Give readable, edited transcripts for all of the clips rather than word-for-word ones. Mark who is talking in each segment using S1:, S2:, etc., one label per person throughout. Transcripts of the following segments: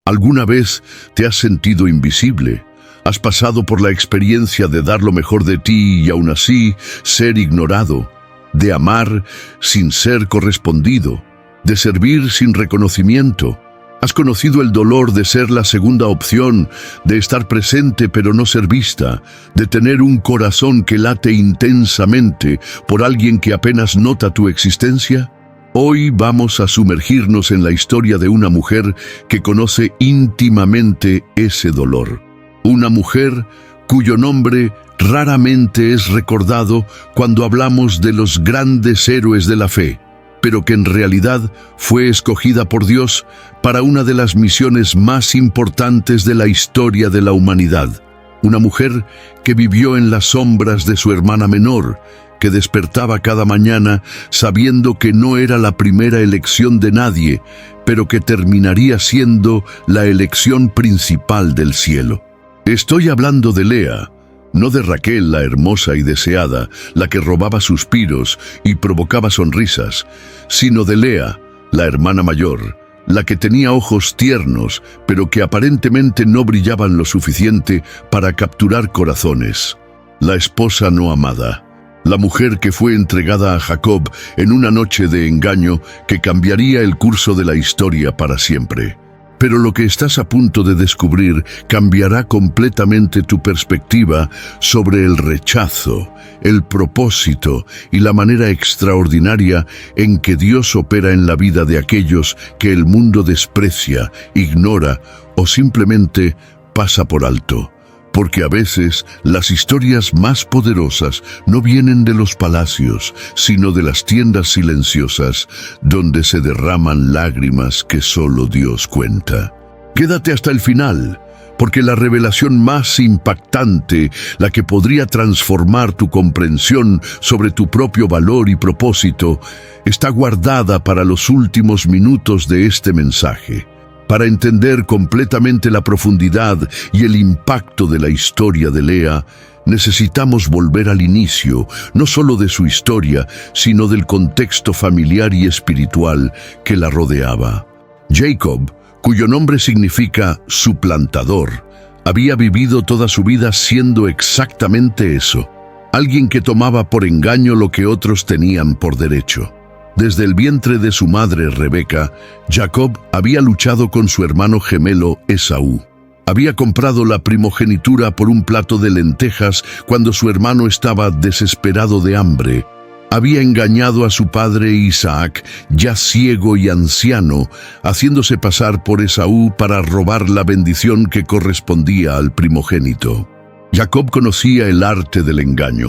S1: ¿Alguna vez te has sentido invisible? ¿Has pasado por la experiencia de dar lo mejor de ti y aún así ser ignorado? ¿De amar sin ser correspondido? ¿De servir sin reconocimiento? ¿Has conocido el dolor de ser la segunda opción, de estar presente pero no ser vista, de tener un corazón que late intensamente por alguien que apenas nota tu existencia? Hoy vamos a sumergirnos en la historia de una mujer que conoce íntimamente ese dolor. Una mujer cuyo nombre raramente es recordado cuando hablamos de los grandes héroes de la fe, pero que en realidad fue escogida por Dios para una de las misiones más importantes de la historia de la humanidad. Una mujer que vivió en las sombras de su hermana menor, que despertaba cada mañana sabiendo que no era la primera elección de nadie, pero que terminaría siendo la elección principal del cielo. Estoy hablando de Lea, no de Raquel, la hermosa y deseada, la que robaba suspiros y provocaba sonrisas, sino de Lea, la hermana mayor, la que tenía ojos tiernos, pero que aparentemente no brillaban lo suficiente para capturar corazones. La esposa no amada, la mujer que fue entregada a Jacob en una noche de engaño que cambiaría el curso de la historia para siempre. Pero lo que estás a punto de descubrir cambiará completamente tu perspectiva sobre el rechazo, el propósito y la manera extraordinaria en que Dios opera en la vida de aquellos que el mundo desprecia, ignora o simplemente pasa por alto. Porque a veces las historias más poderosas no vienen de los palacios, sino de las tiendas silenciosas, donde se derraman lágrimas que solo Dios cuenta. Quédate hasta el final, porque la revelación más impactante, la que podría transformar tu comprensión sobre tu propio valor y propósito, está guardada para los últimos minutos de este mensaje. Para entender completamente la profundidad y el impacto de la historia de Lea, necesitamos volver al inicio, no solo de su historia, sino del contexto familiar y espiritual que la rodeaba. Jacob, cuyo nombre significa suplantador, había vivido toda su vida siendo exactamente eso, alguien que tomaba por engaño lo que otros tenían por derecho. Desde el vientre de su madre Rebeca, Jacob había luchado con su hermano gemelo Esaú. Había comprado la primogenitura por un plato de lentejas cuando su hermano estaba desesperado de hambre. Había engañado a su padre Isaac, ya ciego y anciano, haciéndose pasar por Esaú para robar la bendición que correspondía al primogénito. Jacob conocía el arte del engaño.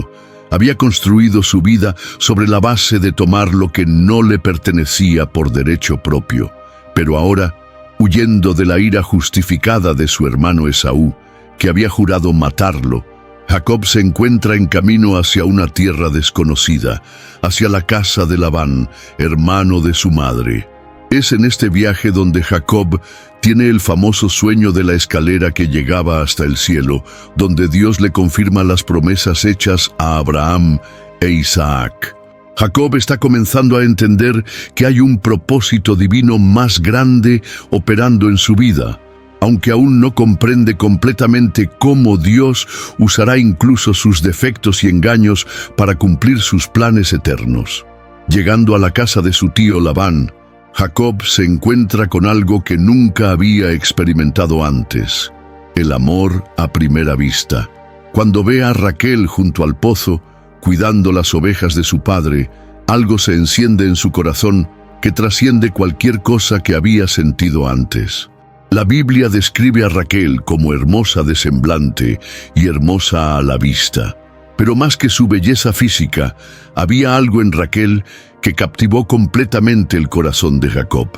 S1: Había construido su vida sobre la base de tomar lo que no le pertenecía por derecho propio. Pero ahora, huyendo de la ira justificada de su hermano Esaú, que había jurado matarlo, Jacob se encuentra en camino hacia una tierra desconocida, hacia la casa de Labán, hermano de su madre. Es en este viaje donde Jacob tiene el famoso sueño de la escalera que llegaba hasta el cielo, donde Dios le confirma las promesas hechas a Abraham e Isaac. Jacob está comenzando a entender que hay un propósito divino más grande operando en su vida, aunque aún no comprende completamente cómo Dios usará incluso sus defectos y engaños para cumplir sus planes eternos. Llegando a la casa de su tío Labán, Jacob se encuentra con algo que nunca había experimentado antes: el amor a primera vista. Cuando ve a Raquel junto al pozo, cuidando las ovejas de su padre, algo se enciende en su corazón que trasciende cualquier cosa que había sentido antes. La Biblia describe a Raquel como hermosa de semblante y hermosa a la vista. Pero más que su belleza física, había algo en Raquel que captivó completamente el corazón de Jacob.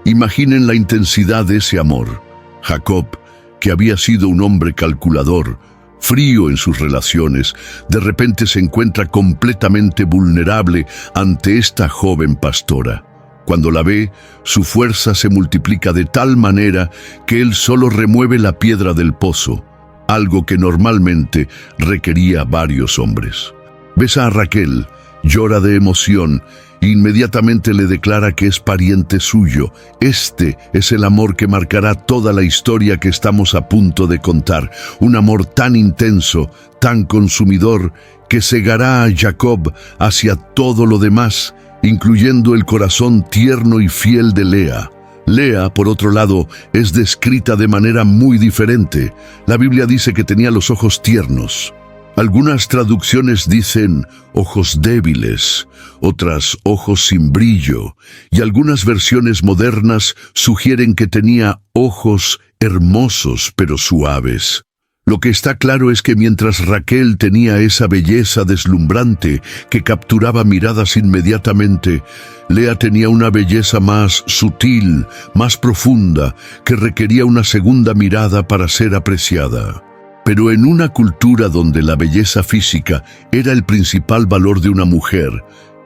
S1: Imaginen la intensidad de ese amor. Jacob, que había sido un hombre calculador, frío en sus relaciones, de repente se encuentra completamente vulnerable ante esta joven pastora. Cuando la ve, su fuerza se multiplica de tal manera que él solo remueve la piedra del pozo, algo que normalmente requería varios hombres. Besa a Raquel, Llora de emoción. Inmediatamente le declara que es pariente suyo. Este es el amor que marcará toda la historia que estamos a punto de contar. Un amor tan intenso, tan consumidor, que cegará a Jacob hacia todo lo demás, incluyendo el corazón tierno y fiel de Lea. Lea, por otro lado, es descrita de manera muy diferente. La Biblia dice que tenía los ojos tiernos. Algunas traducciones dicen ojos débiles, otras ojos sin brillo, y algunas versiones modernas sugieren que tenía ojos hermosos pero suaves. Lo que está claro es que mientras Raquel tenía esa belleza deslumbrante que capturaba miradas inmediatamente, Lea tenía una belleza más sutil, más profunda, que requería una segunda mirada para ser apreciada. Pero en una cultura donde la belleza física era el principal valor de una mujer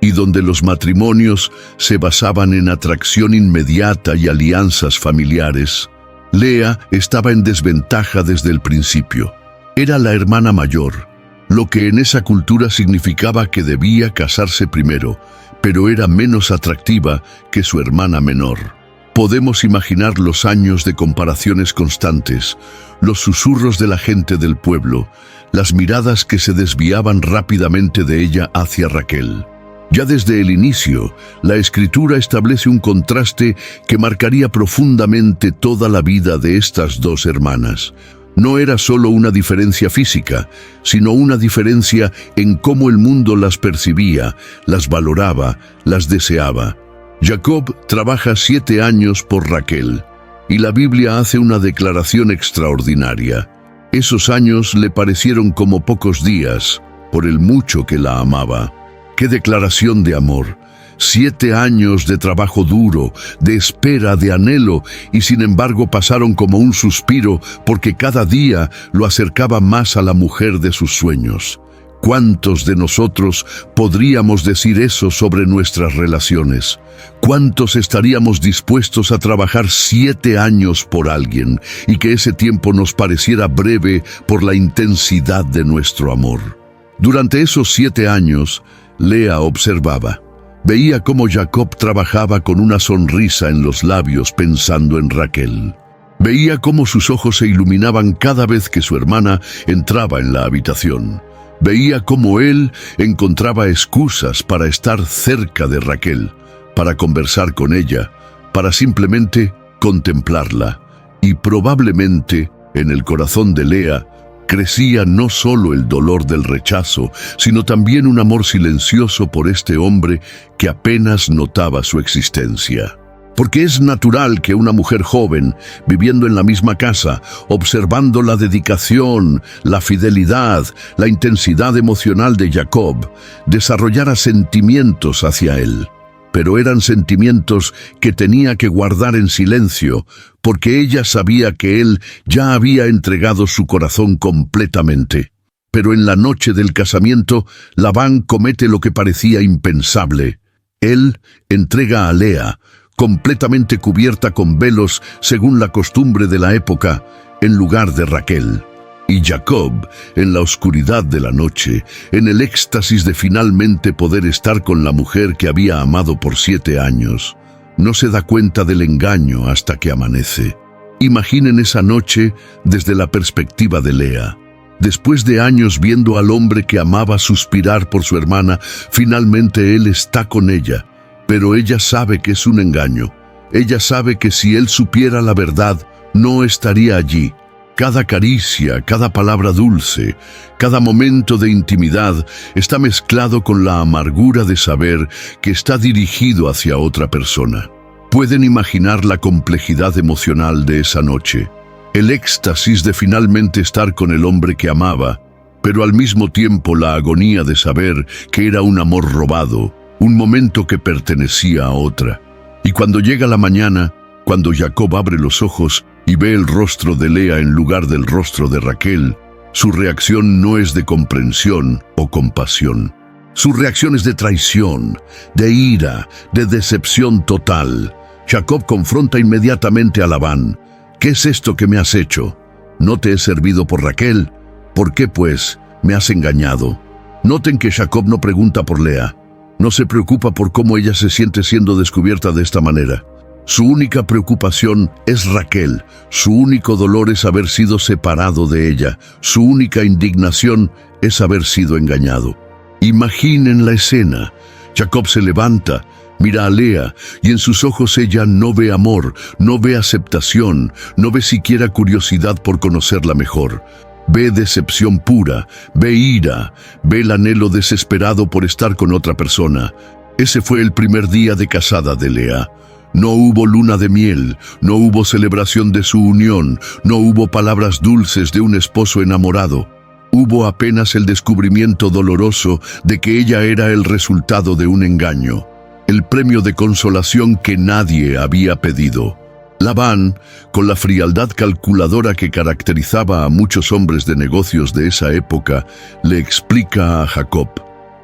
S1: y donde los matrimonios se basaban en atracción inmediata y alianzas familiares, Lea estaba en desventaja desde el principio. Era la hermana mayor, lo que en esa cultura significaba que debía casarse primero, pero era menos atractiva que su hermana menor. Podemos imaginar los años de comparaciones constantes, los susurros de la gente del pueblo, las miradas que se desviaban rápidamente de ella hacia Raquel. Ya desde el inicio, la Escritura establece un contraste que marcaría profundamente toda la vida de estas dos hermanas. No era solo una diferencia física, sino una diferencia en cómo el mundo las percibía, las valoraba, las deseaba. Jacob trabaja 7 años por Raquel, y la Biblia hace una declaración extraordinaria. Esos años le parecieron como pocos días, por el mucho que la amaba. ¡Qué declaración de amor! 7 años de trabajo duro, de espera, de anhelo, y sin embargo pasaron como un suspiro porque cada día lo acercaba más a la mujer de sus sueños. ¿Cuántos de nosotros podríamos decir eso sobre nuestras relaciones? ¿Cuántos estaríamos dispuestos a trabajar 7 años por alguien y que ese tiempo nos pareciera breve por la intensidad de nuestro amor? Durante esos 7 años, Lea observaba. Veía cómo Jacob trabajaba con una sonrisa en los labios pensando en Raquel. Veía cómo sus ojos se iluminaban cada vez que su hermana entraba en la habitación. Veía cómo él encontraba excusas para estar cerca de Raquel, para conversar con ella, para simplemente contemplarla. Y probablemente, en el corazón de Lea, crecía no solo el dolor del rechazo, sino también un amor silencioso por este hombre que apenas notaba su existencia. Porque es natural que una mujer joven, viviendo en la misma casa, observando la dedicación, la fidelidad, la intensidad emocional de Jacob, desarrollara sentimientos hacia él. Pero eran sentimientos que tenía que guardar en silencio, porque ella sabía que él ya había entregado su corazón completamente. Pero en la noche del casamiento, Labán comete lo que parecía impensable. Él entrega a Lea, completamente cubierta con velos según la costumbre de la época, en lugar de Raquel. Y Jacob, en la oscuridad de la noche, en el éxtasis de finalmente poder estar con la mujer que había amado por 7 años, no se da cuenta del engaño hasta que amanece. Imaginen esa noche desde la perspectiva de Lea. Después de años viendo al hombre que amaba suspirar por su hermana, finalmente él está con ella. Pero ella sabe que es un engaño. Ella sabe que si él supiera la verdad, no estaría allí. Cada caricia, cada palabra dulce, cada momento de intimidad está mezclado con la amargura de saber que está dirigido hacia otra persona. Pueden imaginar la complejidad emocional de esa noche, el éxtasis de finalmente estar con el hombre que amaba, pero al mismo tiempo la agonía de saber que era un amor robado, un momento que pertenecía a otra. Y cuando llega la mañana, cuando Jacob abre los ojos y ve el rostro de Lea en lugar del rostro de Raquel, su reacción no es de comprensión o compasión. Su reacción es de traición, de ira, de decepción total. Jacob confronta inmediatamente a Labán. ¿Qué es esto que me has hecho? ¿No te he servido por Raquel? ¿Por qué, pues, me has engañado? Noten que Jacob no pregunta por Lea. No se preocupa por cómo ella se siente siendo descubierta de esta manera. Su única preocupación es Raquel. Su único dolor es haber sido separado de ella. Su única indignación es haber sido engañado. Imaginen la escena. Jacob se levanta, mira a Lea, y en sus ojos ella no ve amor, no ve aceptación, no ve siquiera curiosidad por conocerla mejor. Ve decepción pura, ve ira, ve el anhelo desesperado por estar con otra persona. Ese fue el primer día de casada de Lea. No hubo luna de miel, no hubo celebración de su unión, no hubo palabras dulces de un esposo enamorado. Hubo apenas el descubrimiento doloroso de que ella era el resultado de un engaño, el premio de consolación que nadie había pedido. Labán, con la frialdad calculadora que caracterizaba a muchos hombres de negocios de esa época, le explica a Jacob: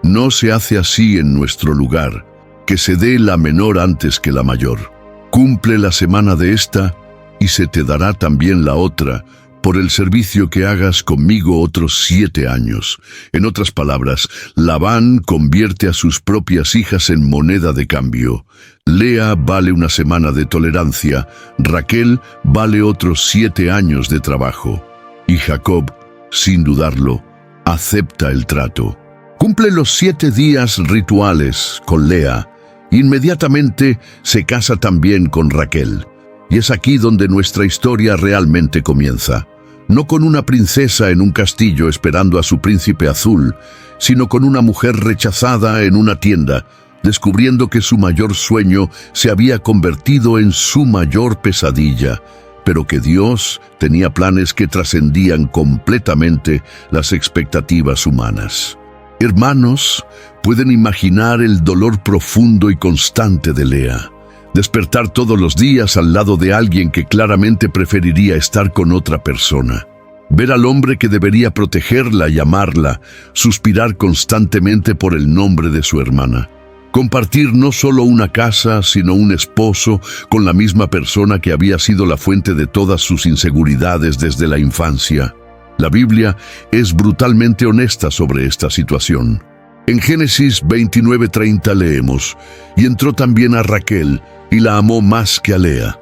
S1: no se hace así en nuestro lugar, que se dé la menor antes que la mayor. Cumple la semana de esta, y se te dará también la otra, por el servicio que hagas conmigo otros 7 años. En otras palabras, Labán convierte a sus propias hijas en moneda de cambio. Lea vale una semana de tolerancia, Raquel vale otros 7 años de trabajo. Y Jacob, sin dudarlo, acepta el trato. Cumple los 7 días rituales con Lea. Inmediatamente se casa también con Raquel. Y es aquí donde nuestra historia realmente comienza. No con una princesa en un castillo esperando a su príncipe azul, sino con una mujer rechazada en una tienda, descubriendo que su mayor sueño se había convertido en su mayor pesadilla, pero que Dios tenía planes que trascendían completamente las expectativas humanas. Hermanos, pueden imaginar el dolor profundo y constante de Lea. Despertar todos los días al lado de alguien que claramente preferiría estar con otra persona. Ver al hombre que debería protegerla y amarla, suspirar constantemente por el nombre de su hermana. Compartir no solo una casa, sino un esposo con la misma persona que había sido la fuente de todas sus inseguridades desde la infancia. La Biblia es brutalmente honesta sobre esta situación. En Génesis 29:30 leemos: y entró también a Raquel, y la amó más que a Lea.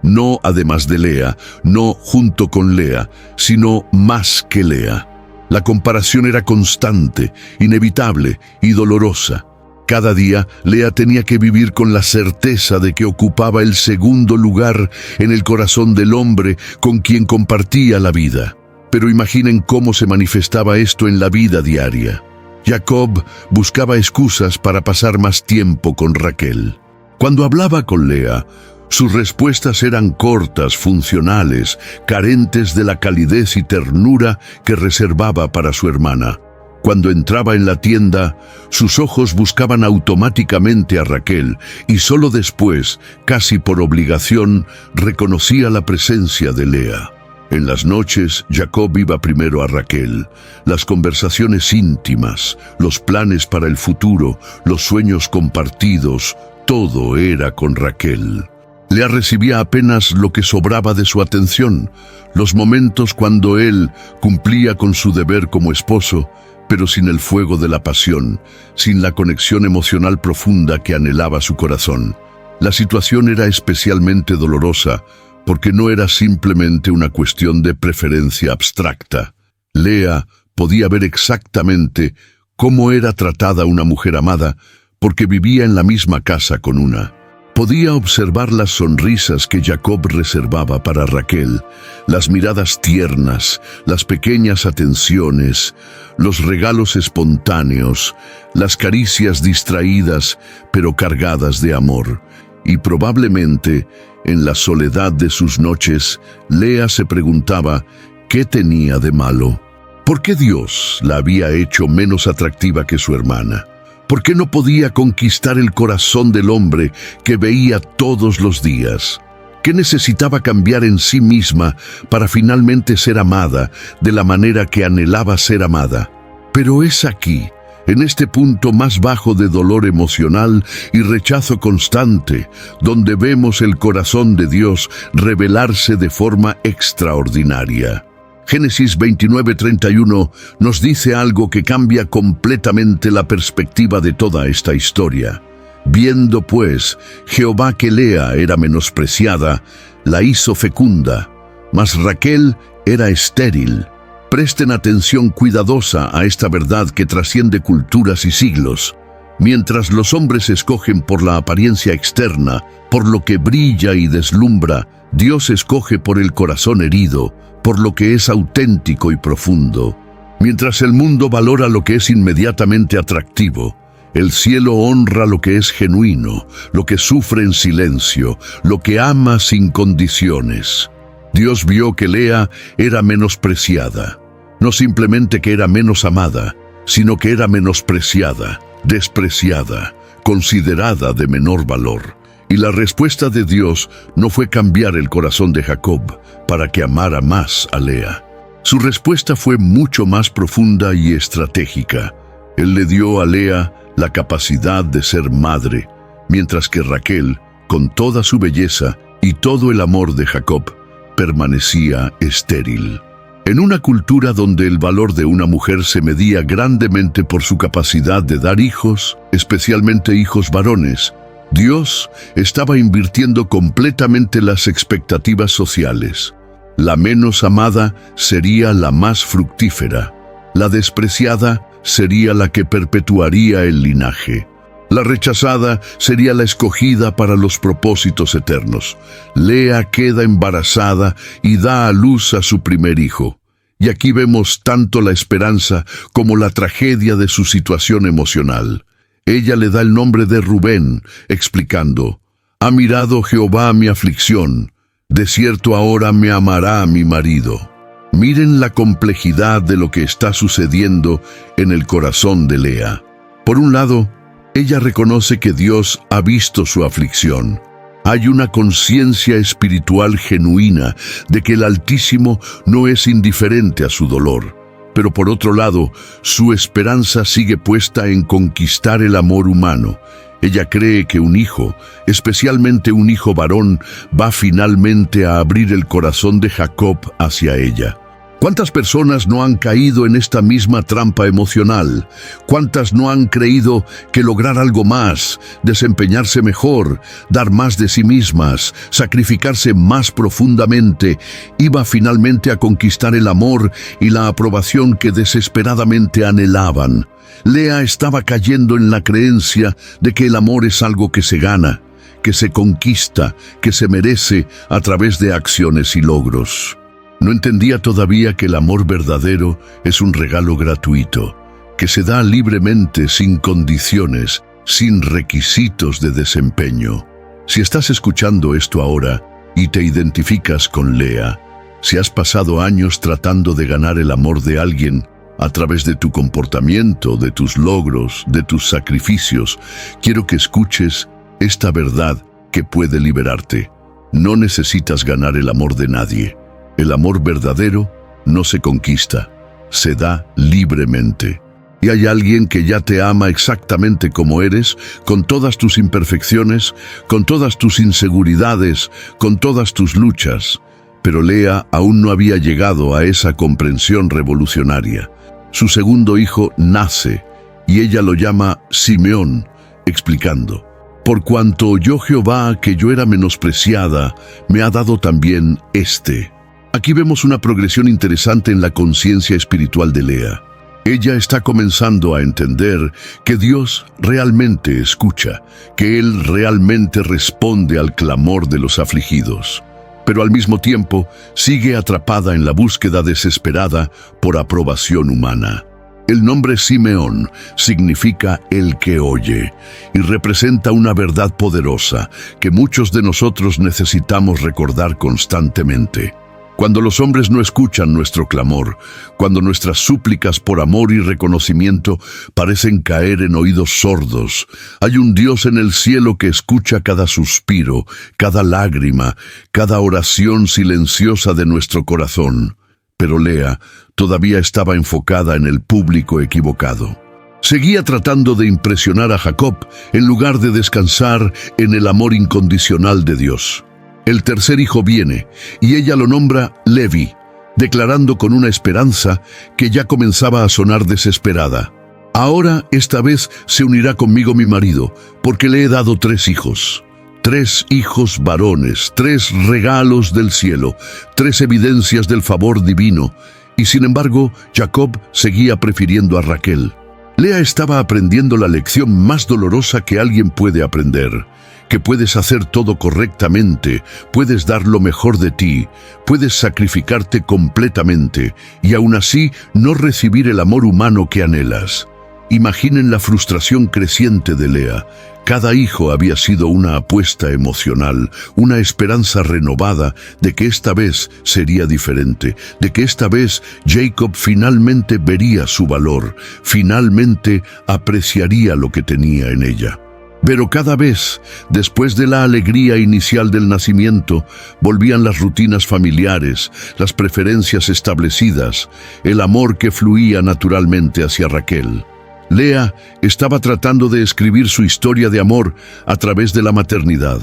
S1: No además de Lea, no junto con Lea, sino más que Lea. La comparación era constante, inevitable y dolorosa. Cada día, Lea tenía que vivir con la certeza de que ocupaba el segundo lugar en el corazón del hombre con quien compartía la vida. Pero imaginen cómo se manifestaba esto en la vida diaria. Jacob buscaba excusas para pasar más tiempo con Raquel. Cuando hablaba con Lea, sus respuestas eran cortas, funcionales, carentes de la calidez y ternura que reservaba para su hermana. Cuando entraba en la tienda, sus ojos buscaban automáticamente a Raquel y solo después, casi por obligación, reconocía la presencia de Lea. En las noches, Jacob iba primero a Raquel. Las conversaciones íntimas, los planes para el futuro, los sueños compartidos, todo era con Raquel. Lea recibía apenas lo que sobraba de su atención, los momentos cuando él cumplía con su deber como esposo, pero sin el fuego de la pasión, sin la conexión emocional profunda que anhelaba su corazón. La situación era especialmente dolorosa, porque no era simplemente una cuestión de preferencia abstracta. Lea podía ver exactamente cómo era tratada una mujer amada, porque vivía en la misma casa con una. Podía observar las sonrisas que Jacob reservaba para Raquel, las miradas tiernas, las pequeñas atenciones, los regalos espontáneos, las caricias distraídas pero cargadas de amor. Y probablemente, en la soledad de sus noches, Lea se preguntaba qué tenía de malo. ¿Por qué Dios la había hecho menos atractiva que su hermana? ¿Por qué no podía conquistar el corazón del hombre que veía todos los días? ¿Qué necesitaba cambiar en sí misma para finalmente ser amada de la manera que anhelaba ser amada? Pero es aquí, en este punto más bajo de dolor emocional y rechazo constante, donde vemos el corazón de Dios revelarse de forma extraordinaria. Génesis 29:31 nos dice algo que cambia completamente la perspectiva de toda esta historia. Viendo pues Jehová que Lea era menospreciada, la hizo fecunda, mas Raquel era estéril. Presten atención cuidadosa a esta verdad que trasciende culturas y siglos. Mientras los hombres escogen por la apariencia externa, por lo que brilla y deslumbra, Dios escoge por el corazón herido, por lo que es auténtico y profundo. Mientras el mundo valora lo que es inmediatamente atractivo, el cielo honra lo que es genuino, lo que sufre en silencio, lo que ama sin condiciones. Dios vio que Lea era menospreciada. No simplemente que era menos amada, sino que era menospreciada, despreciada, considerada de menor valor. Y la respuesta de Dios no fue cambiar el corazón de Jacob para que amara más a Lea. Su respuesta fue mucho más profunda y estratégica. Él le dio a Lea la capacidad de ser madre, mientras que Raquel, con toda su belleza y todo el amor de Jacob, permanecía estéril. En una cultura donde el valor de una mujer se medía grandemente por su capacidad de dar hijos, especialmente hijos varones, Dios estaba invirtiendo completamente las expectativas sociales. La menos amada sería la más fructífera. La despreciada sería la que perpetuaría el linaje. La rechazada sería la escogida para los propósitos eternos. Lea queda embarazada y da a luz a su primer hijo. Y aquí vemos tanto la esperanza como la tragedia de su situación emocional. Ella le da el nombre de Rubén, explicando: «Ha mirado Jehová mi aflicción, de cierto ahora me amará mi marido». Miren la complejidad de lo que está sucediendo en el corazón de Lea. Por un lado, ella reconoce que Dios ha visto su aflicción. Hay una conciencia espiritual genuina de que el Altísimo no es indiferente a su dolor. Pero por otro lado, su esperanza sigue puesta en conquistar el amor humano. Ella cree que un hijo, especialmente un hijo varón, va finalmente a abrir el corazón de Jacob hacia ella. ¿Cuántas personas no han caído en esta misma trampa emocional? ¿Cuántas no han creído que lograr algo más, desempeñarse mejor, dar más de sí mismas, sacrificarse más profundamente, iba finalmente a conquistar el amor y la aprobación que desesperadamente anhelaban? Lea estaba cayendo en la creencia de que el amor es algo que se gana, que se conquista, que se merece a través de acciones y logros. No entendía todavía que el amor verdadero es un regalo gratuito, que se da libremente, sin condiciones, sin requisitos de desempeño. Si estás escuchando esto ahora y te identificas con Lea, si has pasado años tratando de ganar el amor de alguien a través de tu comportamiento, de tus logros, de tus sacrificios, quiero que escuches esta verdad que puede liberarte. No necesitas ganar el amor de nadie. El amor verdadero no se conquista, se da libremente. Y hay alguien que ya te ama exactamente como eres, con todas tus imperfecciones, con todas tus inseguridades, con todas tus luchas. Pero Lea aún no había llegado a esa comprensión revolucionaria. Su segundo hijo nace, y ella lo llama Simeón, explicando: «Por cuanto oyó Jehová que yo era menospreciada, me ha dado también este». Aquí vemos una progresión interesante en la conciencia espiritual de Lea. Ella está comenzando a entender que Dios realmente escucha, que Él realmente responde al clamor de los afligidos. Pero al mismo tiempo sigue atrapada en la búsqueda desesperada por aprobación humana. El nombre Simeón significa el que oye y representa una verdad poderosa que muchos de nosotros necesitamos recordar constantemente. Cuando los hombres no escuchan nuestro clamor, cuando nuestras súplicas por amor y reconocimiento parecen caer en oídos sordos, hay un Dios en el cielo que escucha cada suspiro, cada lágrima, cada oración silenciosa de nuestro corazón. Pero Lea todavía estaba enfocada en el público equivocado. Seguía tratando de impresionar a Jacob en lugar de descansar en el amor incondicional de Dios. El tercer hijo viene, y ella lo nombra Levi, declarando con una esperanza que ya comenzaba a sonar desesperada: ahora, esta vez, se unirá conmigo mi marido, porque le he dado 3 hijos. 3 hijos varones, 3 regalos del cielo, 3 evidencias del favor divino. Y sin embargo, Jacob seguía prefiriendo a Raquel. Lea estaba aprendiendo la lección más dolorosa que alguien puede aprender: que puedes hacer todo correctamente, puedes dar lo mejor de ti, puedes sacrificarte completamente y aún así no recibir el amor humano que anhelas. Imaginen la frustración creciente de Lea. Cada hijo había sido una apuesta emocional, una esperanza renovada de que esta vez sería diferente, de que esta vez Jacob finalmente vería su valor, finalmente apreciaría lo que tenía en ella. Pero cada vez, después de la alegría inicial del nacimiento, volvían las rutinas familiares, las preferencias establecidas, el amor que fluía naturalmente hacia Raquel. Lea estaba tratando de escribir su historia de amor a través de la maternidad,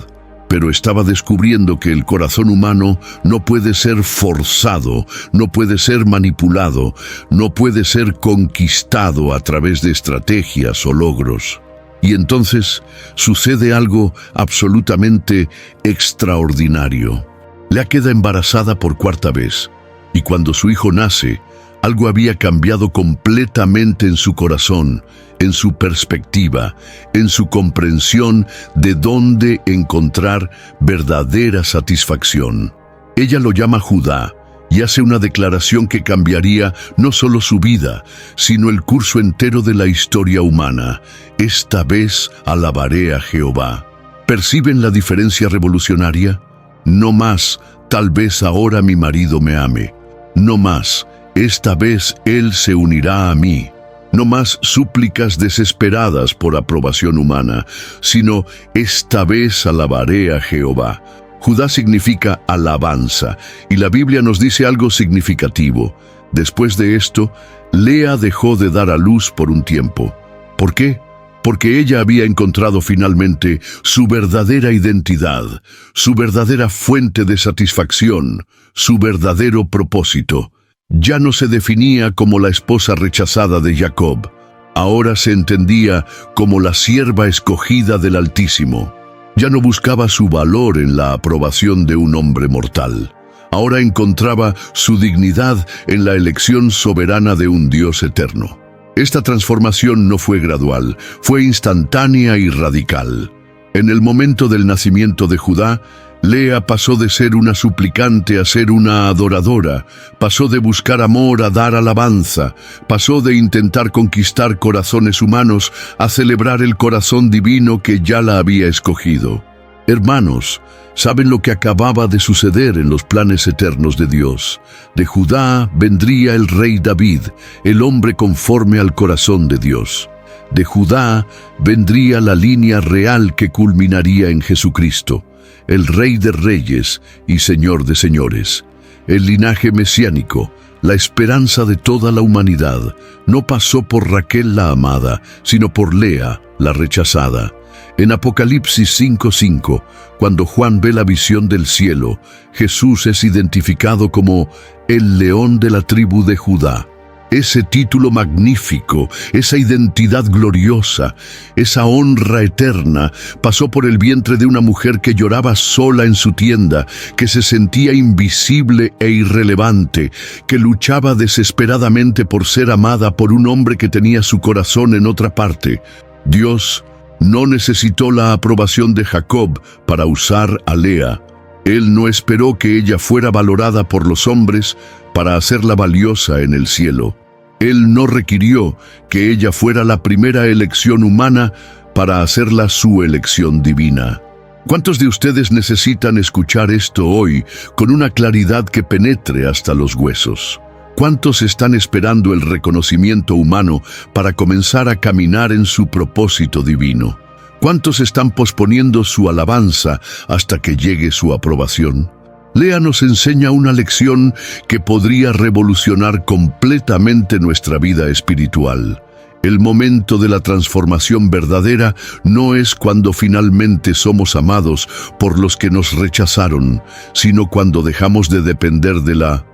S1: pero estaba descubriendo que el corazón humano no puede ser forzado, no puede ser manipulado, no puede ser conquistado a través de estrategias o logros. Y entonces sucede algo absolutamente extraordinario. Lea queda embarazada por 4ª vez, y cuando su hijo nace, algo había cambiado completamente en su corazón, en su perspectiva, en su comprensión de dónde encontrar verdadera satisfacción. Ella lo llama Judá y hace una declaración que cambiaría no solo su vida, sino el curso entero de la historia humana: esta vez alabaré a Jehová. ¿Perciben la diferencia revolucionaria? No más, tal vez ahora mi marido me ame. No más, esta vez él se unirá a mí. No más súplicas desesperadas por aprobación humana, sino esta vez alabaré a Jehová. Judá significa alabanza, y la Biblia nos dice algo significativo. Después de esto, Lea dejó de dar a luz por un tiempo. ¿Por qué? Porque ella había encontrado finalmente su verdadera identidad, su verdadera fuente de satisfacción, su verdadero propósito. Ya no se definía como la esposa rechazada de Jacob, ahora se entendía como la sierva escogida del Altísimo. Ya no buscaba su valor en la aprobación de un hombre mortal. Ahora encontraba su dignidad en la elección soberana de un Dios eterno. Esta transformación no fue gradual, fue instantánea y radical. En el momento del nacimiento de Judá, Lea pasó de ser una suplicante a ser una adoradora, pasó de buscar amor a dar alabanza, pasó de intentar conquistar corazones humanos a celebrar el corazón divino que ya la había escogido. Hermanos, ¿saben lo que acababa de suceder en los planes eternos de Dios? De Judá vendría el rey David, el hombre conforme al corazón de Dios. De Judá vendría la línea real que culminaría en Jesucristo, el Rey de Reyes y Señor de Señores. El linaje mesiánico, la esperanza de toda la humanidad, no pasó por Raquel la amada, sino por Lea, la rechazada. En Apocalipsis 5:5, cuando Juan ve la visión del cielo, Jesús es identificado como el león de la tribu de Judá. Ese título magnífico, esa identidad gloriosa, esa honra eterna, pasó por el vientre de una mujer que lloraba sola en su tienda, que se sentía invisible e irrelevante, que luchaba desesperadamente por ser amada por un hombre que tenía su corazón en otra parte. Dios no necesitó la aprobación de Jacob para usar a Lea. Él no esperó que ella fuera valorada por los hombres para hacerla valiosa en el cielo. Él no requirió que ella fuera la primera elección humana para hacerla su elección divina. ¿Cuántos de ustedes necesitan escuchar esto hoy con una claridad que penetre hasta los huesos? ¿Cuántos están esperando el reconocimiento humano para comenzar a caminar en su propósito divino? ¿Cuántos están posponiendo su alabanza hasta que llegue su aprobación? Lea nos enseña una lección que podría revolucionar completamente nuestra vida espiritual. El momento de la transformación verdadera no es cuando finalmente somos amados por los que nos rechazaron, sino cuando dejamos de depender de la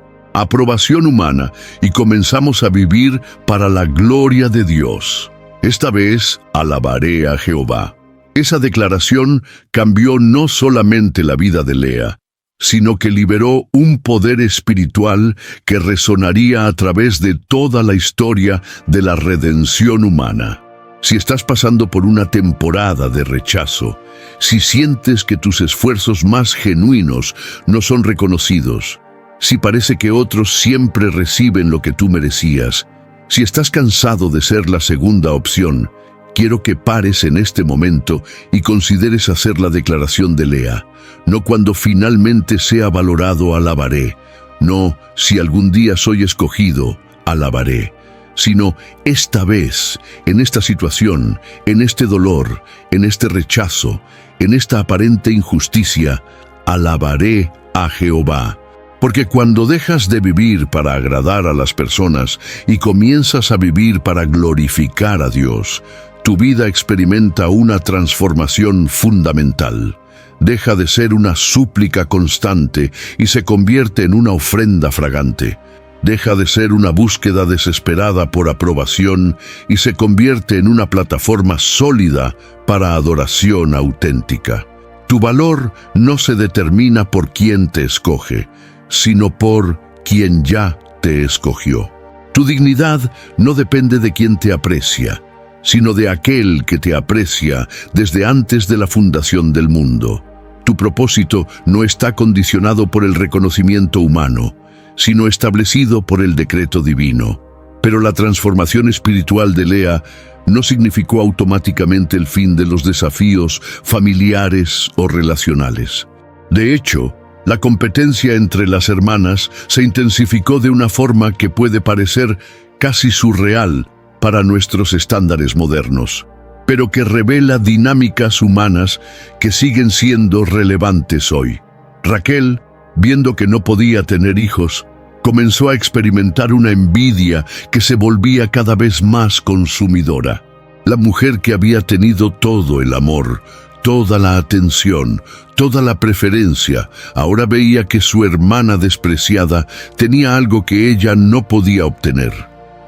S1: aprobación humana y comenzamos a vivir para la gloria de Dios. Esta vez, alabaré a Jehová. Esa declaración cambió no solamente la vida de Lea, sino que liberó un poder espiritual que resonaría a través de toda la historia de la redención humana. Si estás pasando por una temporada de rechazo, si sientes que tus esfuerzos más genuinos no son reconocidos, si parece que otros siempre reciben lo que tú merecías, si estás cansado de ser la segunda opción, quiero que pares en este momento y consideres hacer la declaración de Lea. No cuando finalmente sea valorado, alabaré. No, si algún día soy escogido, alabaré. Sino esta vez, en esta situación, en este dolor, en este rechazo, en esta aparente injusticia, alabaré a Jehová. Porque cuando dejas de vivir para agradar a las personas y comienzas a vivir para glorificar a Dios, tu vida experimenta una transformación fundamental. Deja de ser una súplica constante y se convierte en una ofrenda fragante. Deja de ser una búsqueda desesperada por aprobación y se convierte en una plataforma sólida para adoración auténtica. Tu valor no se determina por quién te escoge, sino por quien ya te escogió. Tu dignidad no depende de quien te aprecia, sino de aquel que te aprecia desde antes de la fundación del mundo. Tu propósito no está condicionado por el reconocimiento humano, sino establecido por el decreto divino. Pero la transformación espiritual de Lea no significó automáticamente el fin de los desafíos familiares o relacionales. De hecho, la competencia entre las hermanas se intensificó de una forma que puede parecer casi surreal para nuestros estándares modernos, pero que revela dinámicas humanas que siguen siendo relevantes hoy. Raquel, viendo que no podía tener hijos, comenzó a experimentar una envidia que se volvía cada vez más consumidora. La mujer que había tenido todo el amor, toda la atención, toda la preferencia, ahora veía que su hermana despreciada tenía algo que ella no podía obtener: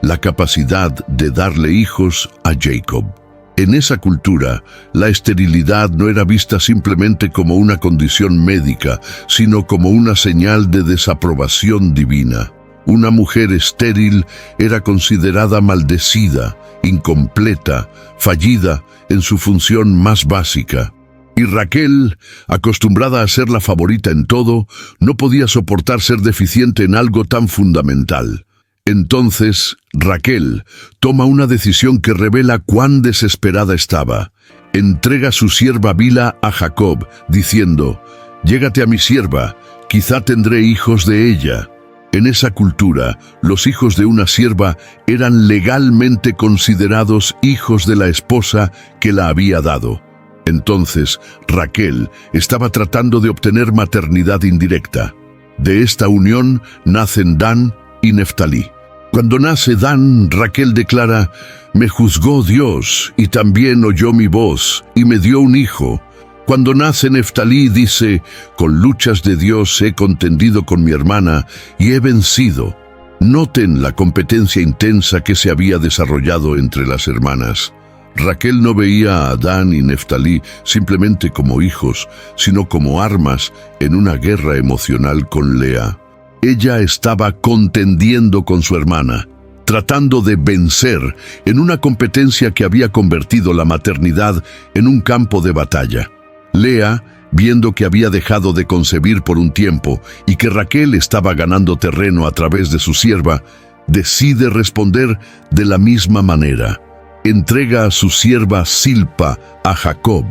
S1: la capacidad de darle hijos a Jacob. En esa cultura, la esterilidad no era vista simplemente como una condición médica, sino como una señal de desaprobación divina. Una mujer estéril era considerada maldecida, incompleta, fallida en su función más básica. Y Raquel, acostumbrada a ser la favorita en todo, no podía soportar ser deficiente en algo tan fundamental. Entonces, Raquel toma una decisión que revela cuán desesperada estaba. Entrega su sierva Bila a Jacob, diciendo: «Llégate a mi sierva, quizá tendré hijos de ella». En esa cultura, los hijos de una sierva eran legalmente considerados hijos de la esposa que la había dado. Entonces, Raquel estaba tratando de obtener maternidad indirecta. De esta unión nacen Dan y Neftalí. Cuando nace Dan, Raquel declara: «Me juzgó Dios y también oyó mi voz y me dio un hijo». Cuando nace Neftalí, dice: «Con luchas de Dios he contendido con mi hermana y he vencido». Noten la competencia intensa que se había desarrollado entre las hermanas. Raquel no veía a Dan y Neftalí simplemente como hijos, sino como armas en una guerra emocional con Lea. Ella estaba contendiendo con su hermana, tratando de vencer en una competencia que había convertido la maternidad en un campo de batalla. Lea, viendo que había dejado de concebir por un tiempo y que Raquel estaba ganando terreno a través de su sierva, decide responder de la misma manera. Entrega a su sierva Silpa a Jacob,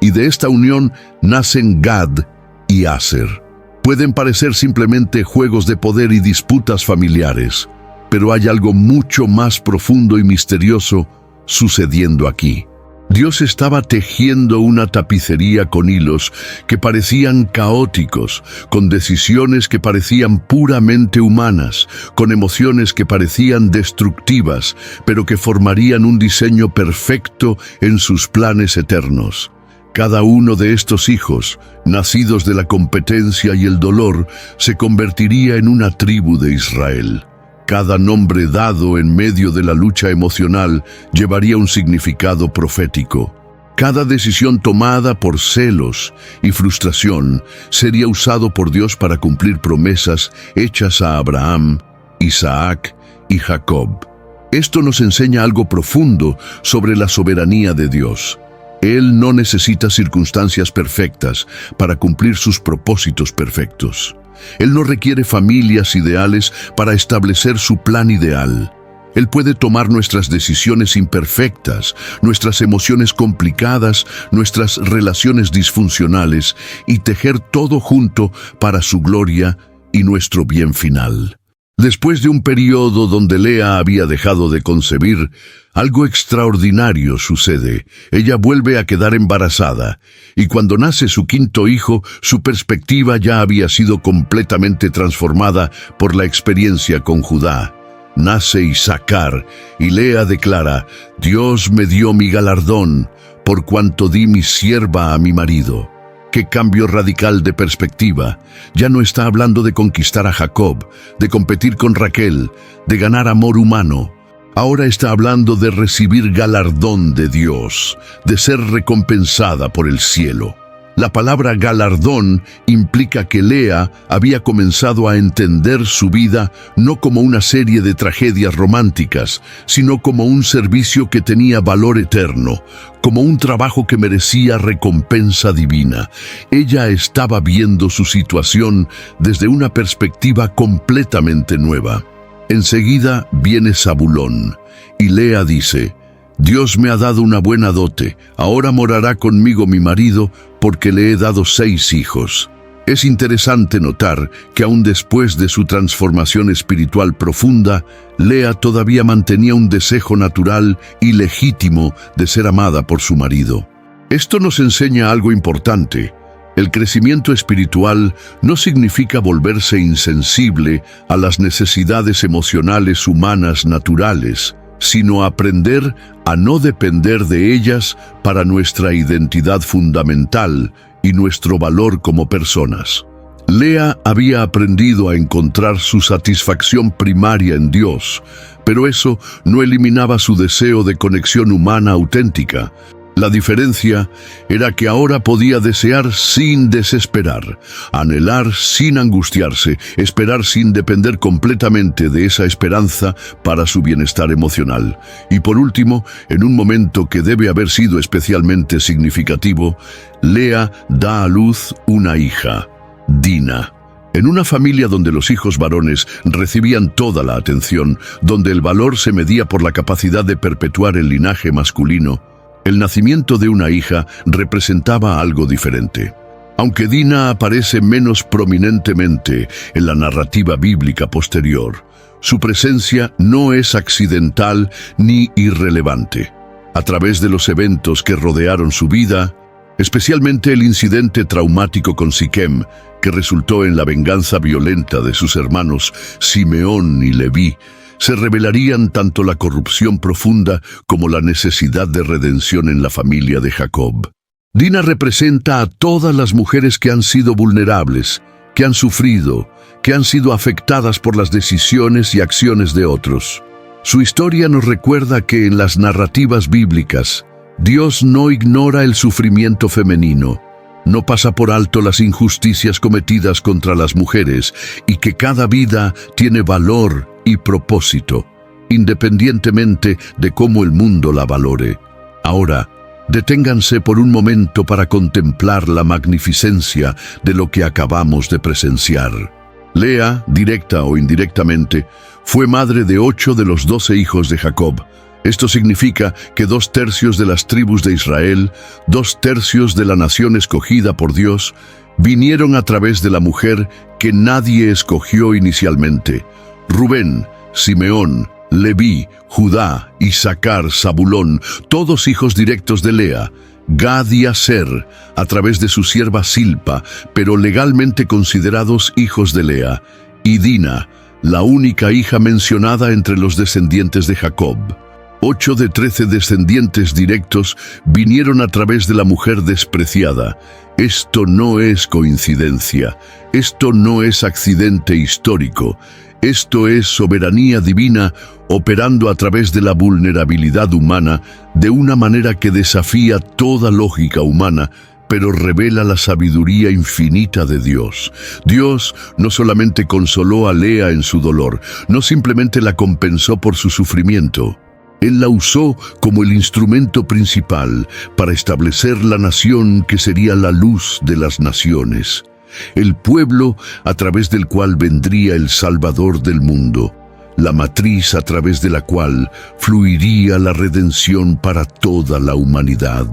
S1: y de esta unión nacen Gad y Aser. Pueden parecer simplemente juegos de poder y disputas familiares, pero hay algo mucho más profundo y misterioso sucediendo aquí. Dios estaba tejiendo una tapicería con hilos que parecían caóticos, con decisiones que parecían puramente humanas, con emociones que parecían destructivas, pero que formarían un diseño perfecto en sus planes eternos. Cada uno de estos hijos, nacidos de la competencia y el dolor, se convertiría en una tribu de Israel. Cada nombre dado en medio de la lucha emocional llevaría un significado profético. Cada decisión tomada por celos y frustración sería usado por Dios para cumplir promesas hechas a Abraham, Isaac y Jacob. Esto nos enseña algo profundo sobre la soberanía de Dios. Él no necesita circunstancias perfectas para cumplir sus propósitos perfectos. Él no requiere familias ideales para establecer su plan ideal. Él puede tomar nuestras decisiones imperfectas, nuestras emociones complicadas, nuestras relaciones disfuncionales y tejer todo junto para su gloria y nuestro bien final. Después de un periodo donde Lea había dejado de concebir, algo extraordinario sucede. Ella vuelve a quedar embarazada, y cuando nace su quinto hijo, su perspectiva ya había sido completamente transformada por la experiencia con Judá. Nace Isacar, y Lea declara: Dios me dio mi galardón, por cuanto di mi sierva a mi marido. ¡Qué cambio radical de perspectiva! Ya no está hablando de conquistar a Jacob, de competir con Raquel, de ganar amor humano. Ahora está hablando de recibir galardón de Dios, de ser recompensada por el cielo. La palabra galardón implica que Lea había comenzado a entender su vida no como una serie de tragedias románticas, sino como un servicio que tenía valor eterno, como un trabajo que merecía recompensa divina. Ella estaba viendo su situación desde una perspectiva completamente nueva. Enseguida viene Zabulón, y Lea dice: Dios me ha dado una buena dote, ahora morará conmigo mi marido, porque le he dado 6 hijos. Es interesante notar que aún después de su transformación espiritual profunda, Lea todavía mantenía un deseo natural y legítimo de ser amada por su marido. Esto nos enseña algo importante. El crecimiento espiritual no significa volverse insensible a las necesidades emocionales humanas naturales, sino aprender a no depender de ellas para nuestra identidad fundamental y nuestro valor como personas. Lea había aprendido a encontrar su satisfacción primaria en Dios, pero eso no eliminaba su deseo de conexión humana auténtica. La diferencia era que ahora podía desear sin desesperar, anhelar sin angustiarse, esperar sin depender completamente de esa esperanza para su bienestar emocional. Y por último, en un momento que debe haber sido especialmente significativo, Lea da a luz una hija, Dina. En una familia donde los hijos varones recibían toda la atención, donde el valor se medía por la capacidad de perpetuar el linaje masculino, el nacimiento de una hija representaba algo diferente. Aunque Dina aparece menos prominentemente en la narrativa bíblica posterior, su presencia no es accidental ni irrelevante. A través de los eventos que rodearon su vida, especialmente el incidente traumático con Siquem, que resultó en la venganza violenta de sus hermanos Simeón y Leví, se revelarían tanto la corrupción profunda como la necesidad de redención en la familia de Jacob. Dina representa a todas las mujeres que han sido vulnerables, que han sufrido, que han sido afectadas por las decisiones y acciones de otros. Su historia nos recuerda que en las narrativas bíblicas, Dios no ignora el sufrimiento femenino, no pasa por alto las injusticias cometidas contra las mujeres y que cada vida tiene valor y propósito, independientemente de cómo el mundo la valore. Ahora, deténganse por un momento para contemplar la magnificencia de lo que acabamos de presenciar. Lea, directa o indirectamente, fue madre de 8 de los 12 hijos de Jacob. Esto significa que 2/3 de las tribus de Israel, 2/3 de la nación escogida por Dios, vinieron a través de la mujer que nadie escogió inicialmente. Rubén, Simeón, Leví, Judá, Isacar, Zabulón, todos hijos directos de Lea. Gad y Aser, a través de su sierva Silpa, pero legalmente considerados hijos de Lea. Y Dina, la única hija mencionada entre los descendientes de Jacob. 8 de 13 descendientes directos vinieron a través de la mujer despreciada. Esto no es coincidencia, esto no es accidente histórico, esto es soberanía divina operando a través de la vulnerabilidad humana de una manera que desafía toda lógica humana, pero revela la sabiduría infinita de Dios. Dios no solamente consoló a Lea en su dolor, no simplemente la compensó por su sufrimiento. Él la usó como el instrumento principal para establecer la nación que sería la luz de las naciones, el pueblo a través del cual vendría el Salvador del mundo, la matriz a través de la cual fluiría la redención para toda la humanidad.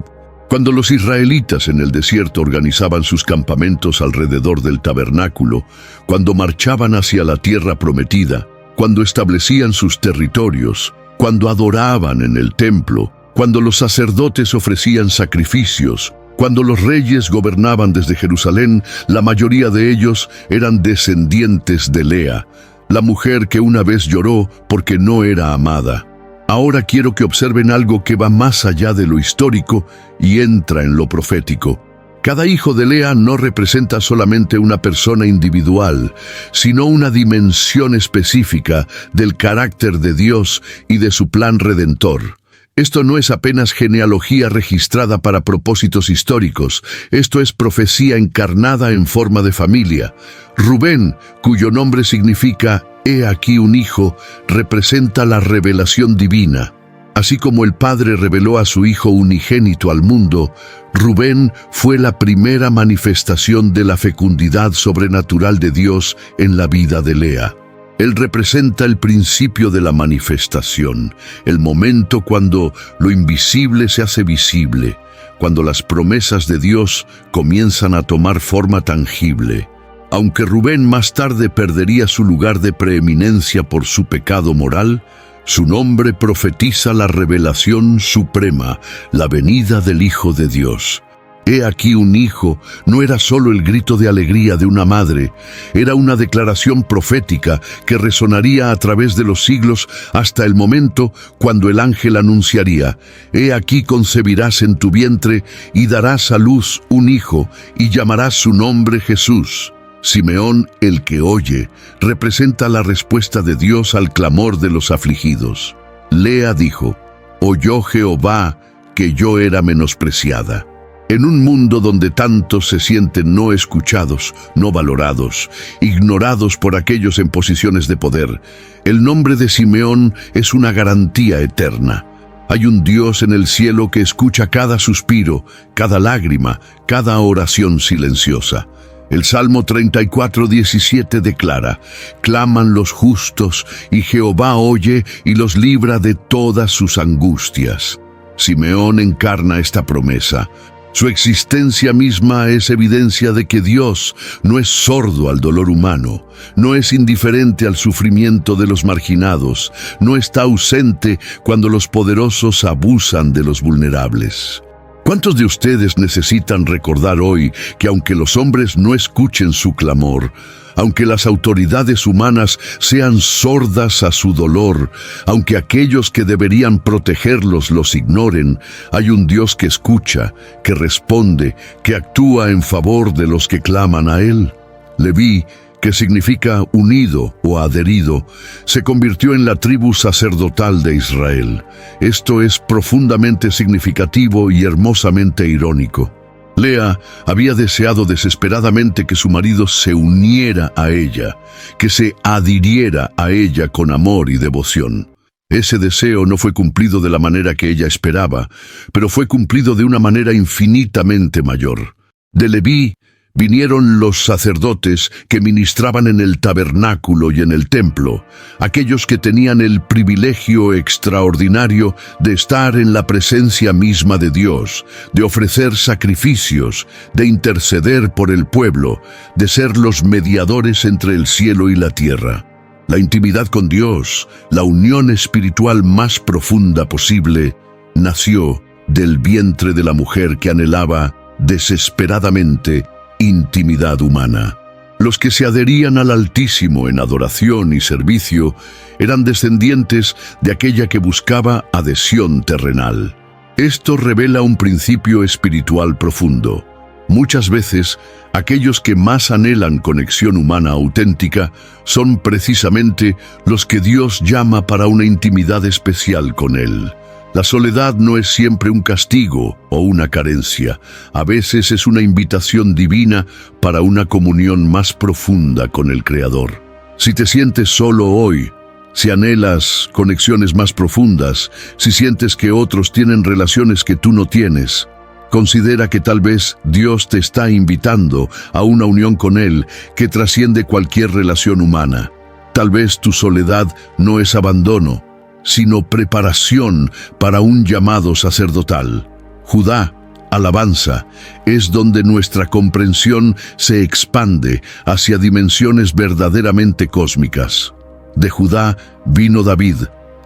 S1: Cuando los israelitas en el desierto organizaban sus campamentos alrededor del tabernáculo, cuando marchaban hacia la tierra prometida, cuando establecían sus territorios, cuando adoraban en el templo, cuando los sacerdotes ofrecían sacrificios, cuando los reyes gobernaban desde Jerusalén, la mayoría de ellos eran descendientes de Lea, la mujer que una vez lloró porque no era amada. Ahora quiero que observen algo que va más allá de lo histórico y entra en lo profético. Cada hijo de Lea no representa solamente una persona individual, sino una dimensión específica del carácter de Dios y de su plan redentor. Esto no es apenas genealogía registrada para propósitos históricos, esto es profecía encarnada en forma de familia. Rubén, cuyo nombre significa «He aquí un hijo», representa la revelación divina. Así como el Padre reveló a su Hijo unigénito al mundo, Rubén fue la primera manifestación de la fecundidad sobrenatural de Dios en la vida de Lea. Él representa el principio de la manifestación, el momento cuando lo invisible se hace visible, cuando las promesas de Dios comienzan a tomar forma tangible. Aunque Rubén más tarde perdería su lugar de preeminencia por su pecado moral, su nombre profetiza la revelación suprema, la venida del Hijo de Dios. «He aquí un hijo» no era solo el grito de alegría de una madre, era una declaración profética que resonaría a través de los siglos hasta el momento cuando el ángel anunciaría: «He aquí concebirás en tu vientre y darás a luz un hijo y llamarás su nombre Jesús». Simeón, el que oye, representa la respuesta de Dios al clamor de los afligidos. Lea dijo: «Oyó Jehová que yo era menospreciada». En un mundo donde tantos se sienten no escuchados, no valorados, ignorados por aquellos en posiciones de poder, el nombre de Simeón es una garantía eterna. Hay un Dios en el cielo que escucha cada suspiro, cada lágrima, cada oración silenciosa. El Salmo 34:17 declara: «Claman los justos, y Jehová oye y los libra de todas sus angustias». Simeón encarna esta promesa. Su existencia misma es evidencia de que Dios no es sordo al dolor humano, no es indiferente al sufrimiento de los marginados, no está ausente cuando los poderosos abusan de los vulnerables. ¿Cuántos de ustedes necesitan recordar hoy que aunque los hombres no escuchen su clamor, aunque las autoridades humanas sean sordas a su dolor, aunque aquellos que deberían protegerlos los ignoren, hay un Dios que escucha, que responde, que actúa en favor de los que claman a Él? Leví, que significa unido o adherido, se convirtió en la tribu sacerdotal de Israel. Esto es profundamente significativo y hermosamente irónico. Lea había deseado desesperadamente que su marido se uniera a ella, que se adhiriera a ella con amor y devoción. Ese deseo no fue cumplido de la manera que ella esperaba, pero fue cumplido de una manera infinitamente mayor. De Leví vinieron los sacerdotes que ministraban en el tabernáculo y en el templo, aquellos que tenían el privilegio extraordinario de estar en la presencia misma de Dios, de ofrecer sacrificios, de interceder por el pueblo, de ser los mediadores entre el cielo y la tierra. La intimidad con Dios, la unión espiritual más profunda posible, nació del vientre de la mujer que anhelaba desesperadamente intimidad humana. Los que se adherían al Altísimo en adoración y servicio eran descendientes de aquella que buscaba adhesión terrenal. Esto revela un principio espiritual profundo. Muchas veces, aquellos que más anhelan conexión humana auténtica son precisamente los que Dios llama para una intimidad especial con Él. La soledad no es siempre un castigo o una carencia. A veces es una invitación divina para una comunión más profunda con el Creador. Si te sientes solo hoy, si anhelas conexiones más profundas, si sientes que otros tienen relaciones que tú no tienes, considera que tal vez Dios te está invitando a una unión con Él que trasciende cualquier relación humana. Tal vez tu soledad no es abandono, sino preparación para un llamado sacerdotal. Judá, alabanza, es donde nuestra comprensión se expande hacia dimensiones verdaderamente cósmicas. De Judá vino David,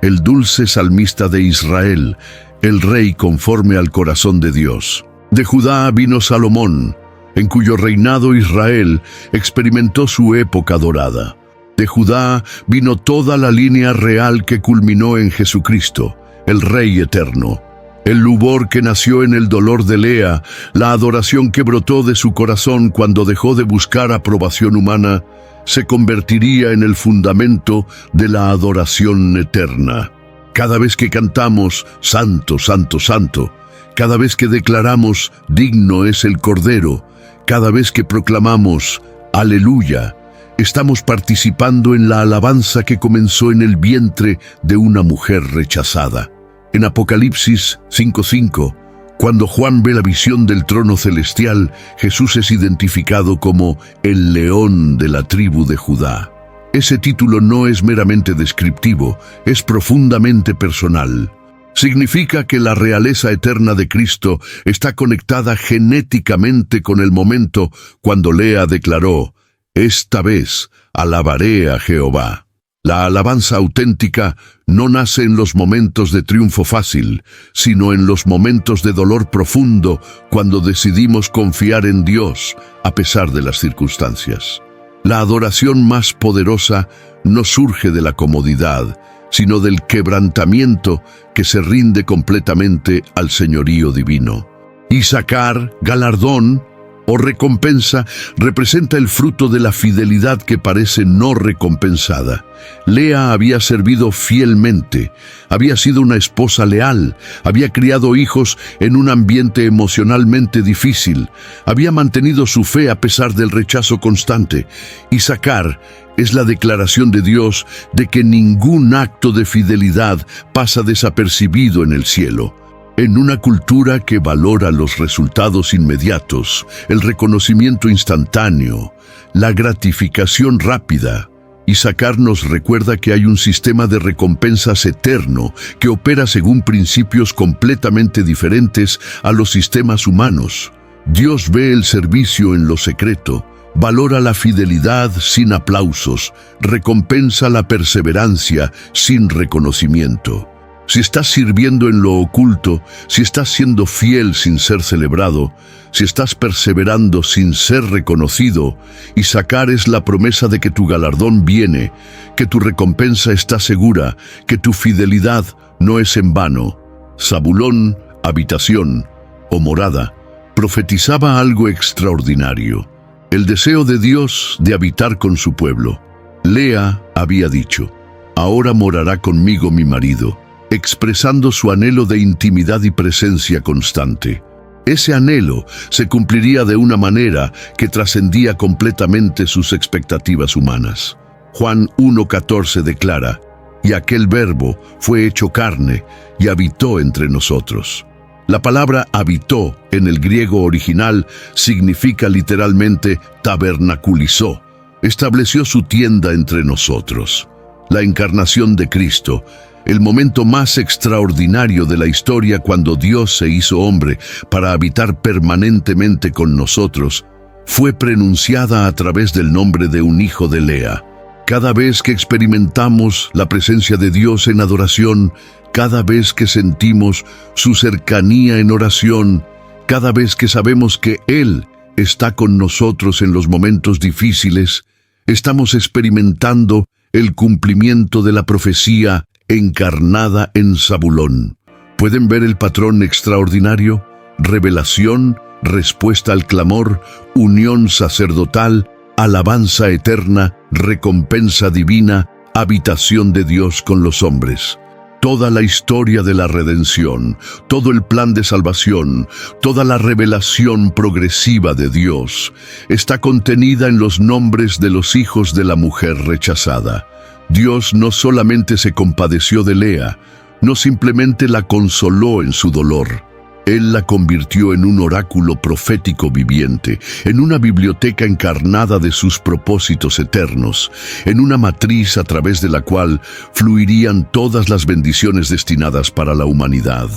S1: el dulce salmista de Israel, el rey conforme al corazón de Dios. De Judá vino Salomón, en cuyo reinado Israel experimentó su época dorada. De Judá vino toda la línea real que culminó en Jesucristo, el Rey eterno. El lubor que nació en el dolor de Lea, la adoración que brotó de su corazón cuando dejó de buscar aprobación humana, se convertiría en el fundamento de la adoración eterna. Cada vez que cantamos Santo, Santo, Santo, cada vez que declaramos Digno es el Cordero, cada vez que proclamamos Aleluya, estamos participando en la alabanza que comenzó en el vientre de una mujer rechazada. En Apocalipsis 5:5, cuando Juan ve la visión del trono celestial, Jesús es identificado como el León de la tribu de Judá. Ese título no es meramente descriptivo, es profundamente personal. Significa que la realeza eterna de Cristo está conectada genéticamente con el momento cuando Lea declaró: «Esta vez alabaré a Jehová». La alabanza auténtica no nace en los momentos de triunfo fácil, sino en los momentos de dolor profundo, cuando decidimos confiar en Dios a pesar de las circunstancias. La adoración más poderosa no surge de la comodidad, sino del quebrantamiento que se rinde completamente al señorío divino. Isacar, galardón o recompensa, representa el fruto de la fidelidad que parece no recompensada. Lea había servido fielmente, había sido una esposa leal, había criado hijos en un ambiente emocionalmente difícil, había mantenido su fe a pesar del rechazo constante. Isacar es la declaración de Dios de que ningún acto de fidelidad pasa desapercibido en el cielo. En una cultura que valora los resultados inmediatos, el reconocimiento instantáneo, la gratificación rápida, Isacar nos recuerda que hay un sistema de recompensas eterno que opera según principios completamente diferentes a los sistemas humanos. Dios ve el servicio en lo secreto, valora la fidelidad sin aplausos, recompensa la perseverancia sin reconocimiento. Si estás sirviendo en lo oculto, si estás siendo fiel sin ser celebrado, si estás perseverando sin ser reconocido, Isacar es la promesa de que tu galardón viene, que tu recompensa está segura, que tu fidelidad no es en vano. Zabulón, habitación o morada, profetizaba algo extraordinario: el deseo de Dios de habitar con su pueblo. Lea había dicho: «Ahora morará conmigo mi marido», expresando su anhelo de intimidad y presencia constante. Ese anhelo se cumpliría de una manera que trascendía completamente sus expectativas humanas. Juan 1:14 declara: «Y aquel Verbo fue hecho carne y habitó entre nosotros». La palabra habitó en el griego original significa literalmente tabernaculizó, estableció su tienda entre nosotros. La encarnación de Cristo, el momento más extraordinario de la historia cuando Dios se hizo hombre para habitar permanentemente con nosotros, fue pronunciada a través del nombre de un hijo de Lea. Cada vez que experimentamos la presencia de Dios en adoración, cada vez que sentimos su cercanía en oración, cada vez que sabemos que Él está con nosotros en los momentos difíciles, estamos experimentando el cumplimiento de la profecía encarnada en Zabulón. ¿Pueden ver el patrón extraordinario? Revelación, respuesta al clamor, unión sacerdotal, alabanza eterna, recompensa divina, habitación de Dios con los hombres. Toda la historia de la redención, todo el plan de salvación, toda la revelación progresiva de Dios está contenida en los nombres de los hijos de la mujer rechazada. Dios no solamente se compadeció de Lea, no simplemente la consoló en su dolor. Él la convirtió en un oráculo profético viviente, en una biblioteca encarnada de sus propósitos eternos, en una matriz a través de la cual fluirían todas las bendiciones destinadas para la humanidad.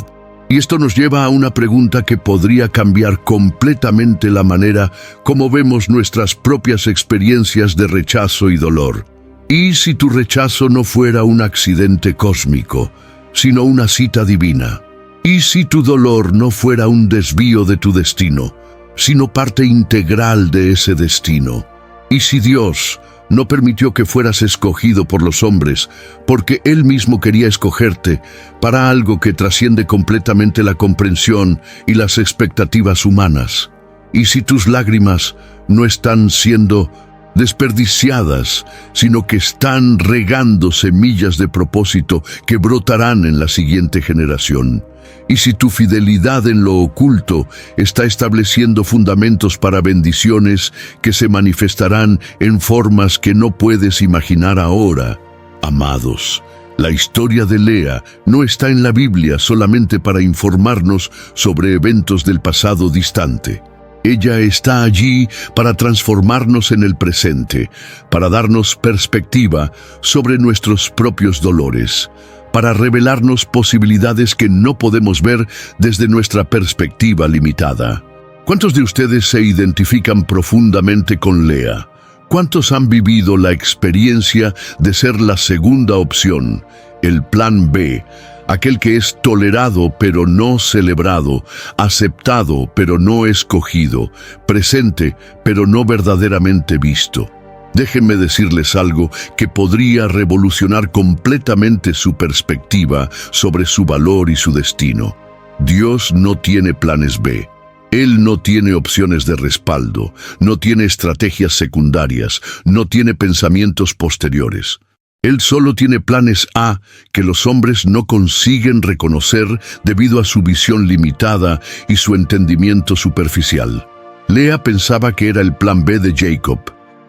S1: Y esto nos lleva a una pregunta que podría cambiar completamente la manera como vemos nuestras propias experiencias de rechazo y dolor. ¿Y si tu rechazo no fuera un accidente cósmico, sino una cita divina? ¿Y si tu dolor no fuera un desvío de tu destino, sino parte integral de ese destino? ¿Y si Dios no permitió que fueras escogido por los hombres, porque Él mismo quería escogerte para algo que trasciende completamente la comprensión y las expectativas humanas? ¿Y si tus lágrimas no están siendo desperdiciadas, sino que están regando semillas de propósito que brotarán en la siguiente generación? Y si tu fidelidad en lo oculto está estableciendo fundamentos para bendiciones que se manifestarán en formas que no puedes imaginar ahora. Amados, la historia de Lea no está en la Biblia solamente para informarnos sobre eventos del pasado distante. Ella está allí para transformarnos en el presente, para darnos perspectiva sobre nuestros propios dolores, para revelarnos posibilidades que no podemos ver desde nuestra perspectiva limitada. ¿Cuántos de ustedes se identifican profundamente con Lea? ¿Cuántos han vivido la experiencia de ser la segunda opción, el plan B, aquel que es tolerado pero no celebrado, aceptado pero no escogido, presente pero no verdaderamente visto? Déjenme decirles algo que podría revolucionar completamente su perspectiva sobre su valor y su destino. Dios no tiene planes B. Él no tiene opciones de respaldo, no tiene estrategias secundarias, no tiene pensamientos posteriores. Él solo tiene planes A que los hombres no consiguen reconocer debido a su visión limitada y su entendimiento superficial. Lea pensaba que era el plan B de Jacob,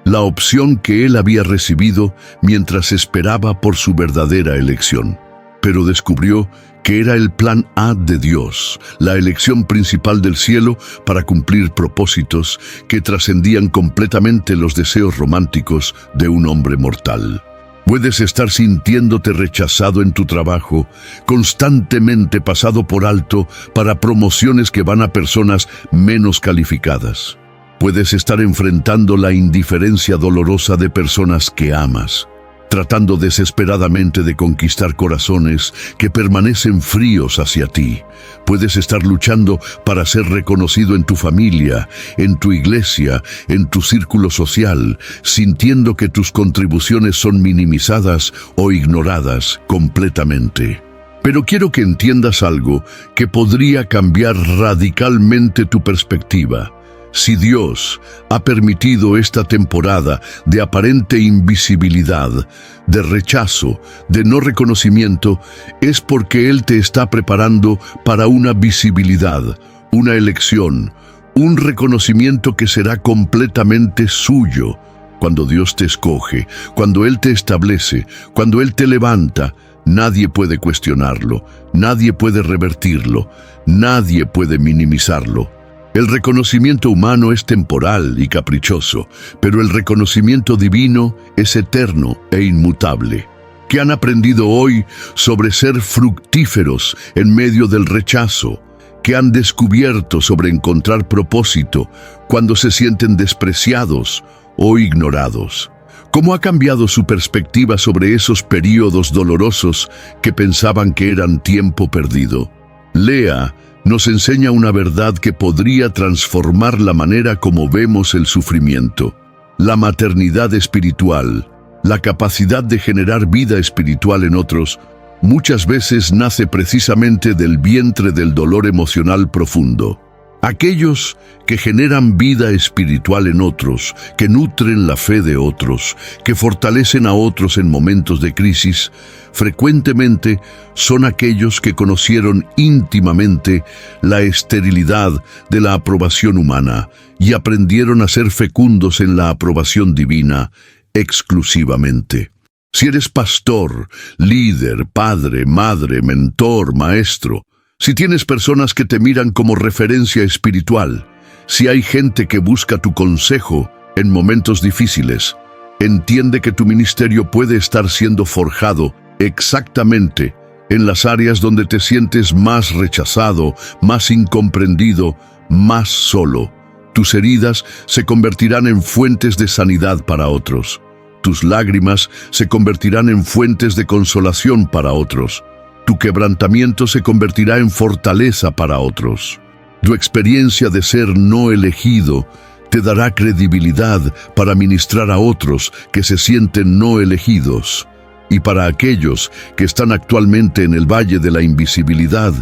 S1: la opción que él había recibido mientras esperaba por su verdadera elección. Pero descubrió que era el plan A de Dios, la elección principal del cielo para cumplir propósitos que trascendían completamente los deseos románticos de un hombre mortal. Puedes estar sintiéndote rechazado en tu trabajo, constantemente pasado por alto para promociones que van a personas menos calificadas. Puedes estar enfrentando la indiferencia dolorosa de personas que amas, tratando desesperadamente de conquistar corazones que permanecen fríos hacia ti. Puedes estar luchando para ser reconocido en tu familia, en tu iglesia, en tu círculo social, sintiendo que tus contribuciones son minimizadas o ignoradas completamente. Pero quiero que entiendas algo que podría cambiar radicalmente tu perspectiva. Si Dios ha permitido esta temporada de aparente invisibilidad, de rechazo, de no reconocimiento, es porque Él te está preparando para una visibilidad, una elección, un reconocimiento que será completamente suyo. Cuando Dios te escoge, cuando Él te establece, cuando Él te levanta, nadie puede cuestionarlo, nadie puede revertirlo, nadie puede minimizarlo. El reconocimiento humano es temporal y caprichoso, pero el reconocimiento divino es eterno e inmutable. ¿Qué han aprendido hoy sobre ser fructíferos en medio del rechazo? ¿Qué han descubierto sobre encontrar propósito cuando se sienten despreciados o ignorados? ¿Cómo ha cambiado su perspectiva sobre esos períodos dolorosos que pensaban que eran tiempo perdido? Lea nos enseña una verdad que podría transformar la manera como vemos el sufrimiento. La maternidad espiritual, la capacidad de generar vida espiritual en otros, muchas veces nace precisamente del vientre del dolor emocional profundo. Aquellos que generan vida espiritual en otros, que nutren la fe de otros, que fortalecen a otros en momentos de crisis, frecuentemente son aquellos que conocieron íntimamente la esterilidad de la aprobación humana y aprendieron a ser fecundos en la aprobación divina exclusivamente. Si eres pastor, líder, padre, madre, mentor, maestro, si tienes personas que te miran como referencia espiritual, si hay gente que busca tu consejo en momentos difíciles, entiende que tu ministerio puede estar siendo forjado exactamente en las áreas donde te sientes más rechazado, más incomprendido, más solo. Tus heridas se convertirán en fuentes de sanidad para otros. Tus lágrimas se convertirán en fuentes de consolación para otros. Tu quebrantamiento se convertirá en fortaleza para otros. Tu experiencia de ser no elegido te dará credibilidad para ministrar a otros que se sienten no elegidos. Y para aquellos que están actualmente en el valle de la invisibilidad,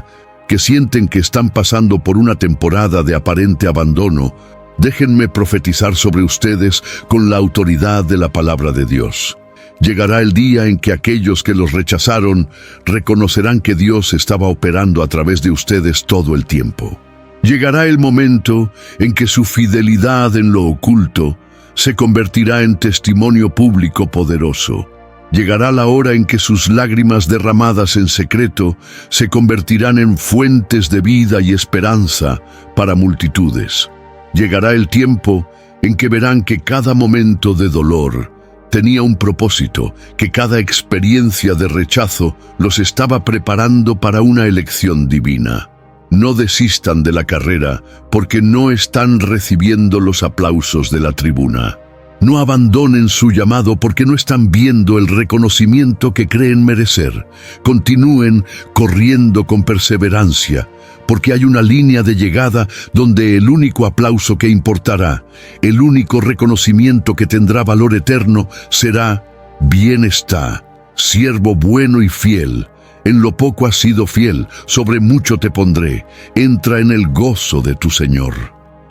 S1: que sienten que están pasando por una temporada de aparente abandono, déjenme profetizar sobre ustedes con la autoridad de la palabra de Dios. Llegará el día en que aquellos que los rechazaron reconocerán que Dios estaba operando a través de ustedes todo el tiempo. Llegará el momento en que su fidelidad en lo oculto se convertirá en testimonio público poderoso. Llegará la hora en que sus lágrimas derramadas en secreto se convertirán en fuentes de vida y esperanza para multitudes. Llegará el tiempo en que verán que cada momento de dolor tenía un propósito, que cada experiencia de rechazo los estaba preparando para una elección divina. No desistan de la carrera porque no están recibiendo los aplausos de la tribuna. No abandonen su llamado porque no están viendo el reconocimiento que creen merecer. Continúen corriendo con perseverancia, porque hay una línea de llegada donde el único aplauso que importará, el único reconocimiento que tendrá valor eterno será: bien está, siervo bueno y fiel. En lo poco has sido fiel, sobre mucho te pondré. Entra en el gozo de tu Señor.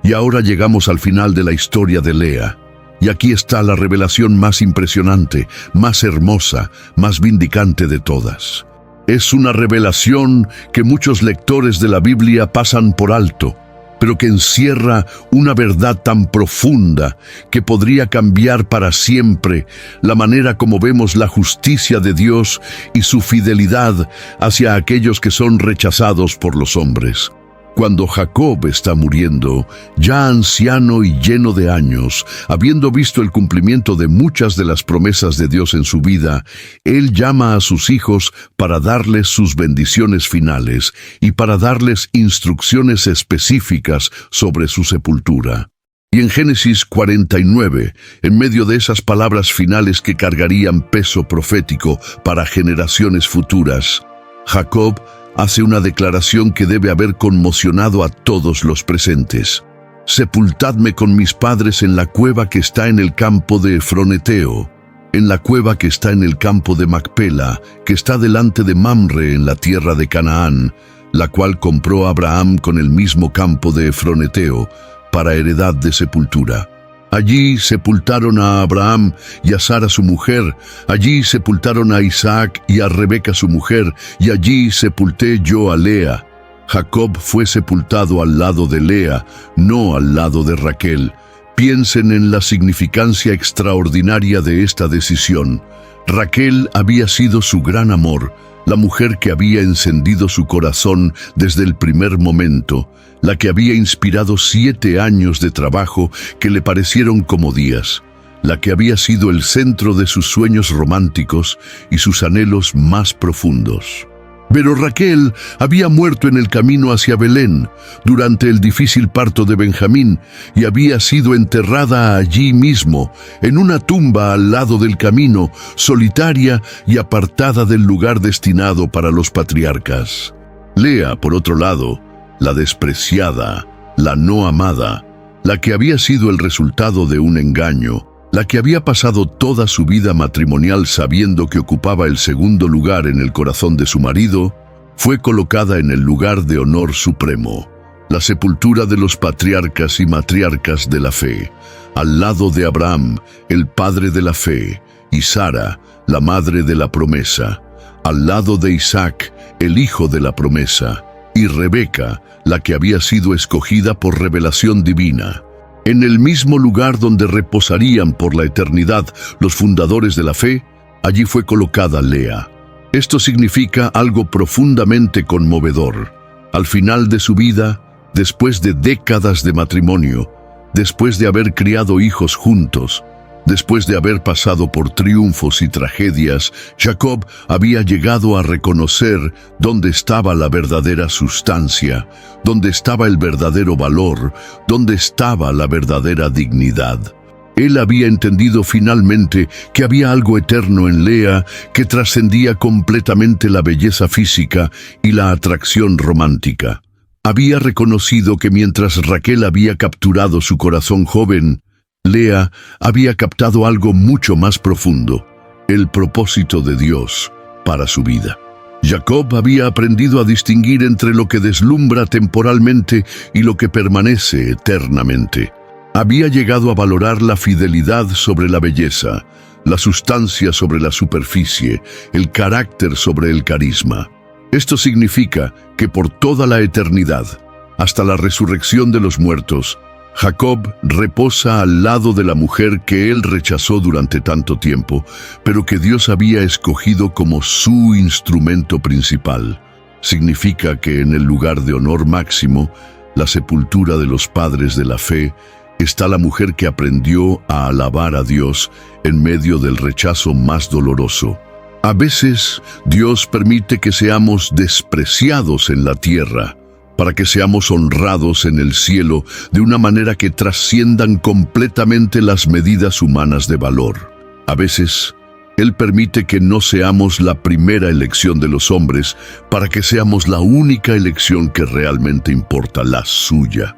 S1: Y ahora llegamos al final de la historia de Lea. Y aquí está la revelación más impresionante, más hermosa, más vindicante de todas. Es una revelación que muchos lectores de la Biblia pasan por alto, pero que encierra una verdad tan profunda que podría cambiar para siempre la manera como vemos la justicia de Dios y su fidelidad hacia aquellos que son rechazados por los hombres. Cuando Jacob está muriendo, ya anciano y lleno de años, habiendo visto el cumplimiento de muchas de las promesas de Dios en su vida, él llama a sus hijos para darles sus bendiciones finales y para darles instrucciones específicas sobre su sepultura. Y en Génesis 49, en medio de esas palabras finales que cargarían peso profético para generaciones futuras, Jacob hace una declaración que debe haber conmocionado a todos los presentes. Sepultadme con mis padres en la cueva que está en el campo de Efroneteo, en la cueva que está en el campo de Macpela, que está delante de Mamre en la tierra de Canaán, la cual compró Abraham con el mismo campo de Efroneteo, para heredad de sepultura. Allí sepultaron a Abraham y a Sara su mujer, allí sepultaron a Isaac y a Rebeca su mujer, y allí sepulté yo a Lea. Jacob fue sepultado al lado de Lea, no al lado de Raquel. Piensen en la significancia extraordinaria de esta decisión. Raquel había sido su gran amor, la mujer que había encendido su corazón desde el primer momento, la que había inspirado 7 años de trabajo que le parecieron como días, la que había sido el centro de sus sueños románticos y sus anhelos más profundos. Pero Raquel había muerto en el camino hacia Belén, durante el difícil parto de Benjamín, y había sido enterrada allí mismo, en una tumba al lado del camino, solitaria y apartada del lugar destinado para los patriarcas. Lea, por otro lado, la despreciada, la no amada, la que había sido el resultado de un engaño, la que había pasado toda su vida matrimonial sabiendo que ocupaba el segundo lugar en el corazón de su marido, fue colocada en el lugar de honor supremo, la sepultura de los patriarcas y matriarcas de la fe, al lado de Abraham, el padre de la fe, y Sara, la madre de la promesa, al lado de Isaac, el hijo de la promesa, y Rebeca, la que había sido escogida por revelación divina. En el mismo lugar donde reposarían por la eternidad los fundadores de la fe, allí fue colocada Lea. Esto significa algo profundamente conmovedor. Al final de su vida, después de décadas de matrimonio, después de haber criado hijos juntos, después de haber pasado por triunfos y tragedias, Jacob había llegado a reconocer dónde estaba la verdadera sustancia, dónde estaba el verdadero valor, dónde estaba la verdadera dignidad. Él había entendido finalmente que había algo eterno en Lea que trascendía completamente la belleza física y la atracción romántica. Había reconocido que mientras Raquel había capturado su corazón joven, Lea había captado algo mucho más profundo, el propósito de Dios para su vida. Jacob había aprendido a distinguir entre lo que deslumbra temporalmente y lo que permanece eternamente. Había llegado a valorar la fidelidad sobre la belleza, la sustancia sobre la superficie, el carácter sobre el carisma. Esto significa que por toda la eternidad, hasta la resurrección de los muertos, Jacob reposa al lado de la mujer que él rechazó durante tanto tiempo, pero que Dios había escogido como su instrumento principal. Significa que en el lugar de honor máximo, la sepultura de los padres de la fe, está la mujer que aprendió a alabar a Dios en medio del rechazo más doloroso. A veces, Dios permite que seamos despreciados en la tierra, para que seamos honrados en el cielo de una manera que trasciendan completamente las medidas humanas de valor. A veces, Él permite que no seamos la primera elección de los hombres para que seamos la única elección que realmente importa, la suya.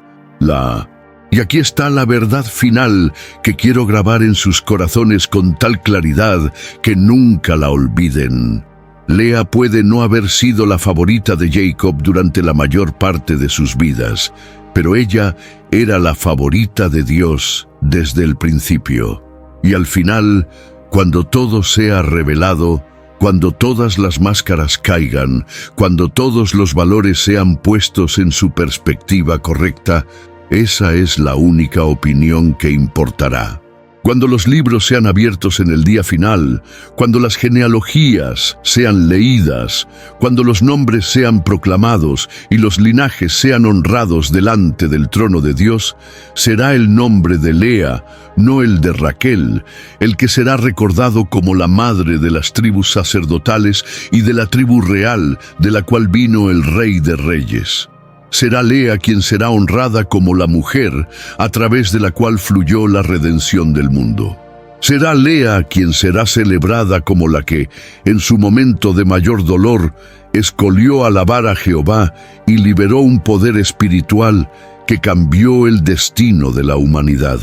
S1: Y aquí está la verdad final que quiero grabar en sus corazones con tal claridad que nunca la olviden. Lea puede no haber sido la favorita de Jacob durante la mayor parte de sus vidas, pero ella era la favorita de Dios desde el principio. Y al final, cuando todo sea revelado, cuando todas las máscaras caigan, cuando todos los valores sean puestos en su perspectiva correcta, esa es la única opinión que importará. Cuando los libros sean abiertos en el día final, cuando las genealogías sean leídas, cuando los nombres sean proclamados y los linajes sean honrados delante del trono de Dios, será el nombre de Lea, no el de Raquel, el que será recordado como la madre de las tribus sacerdotales y de la tribu real de la cual vino el Rey de Reyes. Será Lea quien será honrada como la mujer a través de la cual fluyó la redención del mundo. Será Lea quien será celebrada como la que, en su momento de mayor dolor, escogió alabar a Jehová y liberó un poder espiritual que cambió el destino de la humanidad.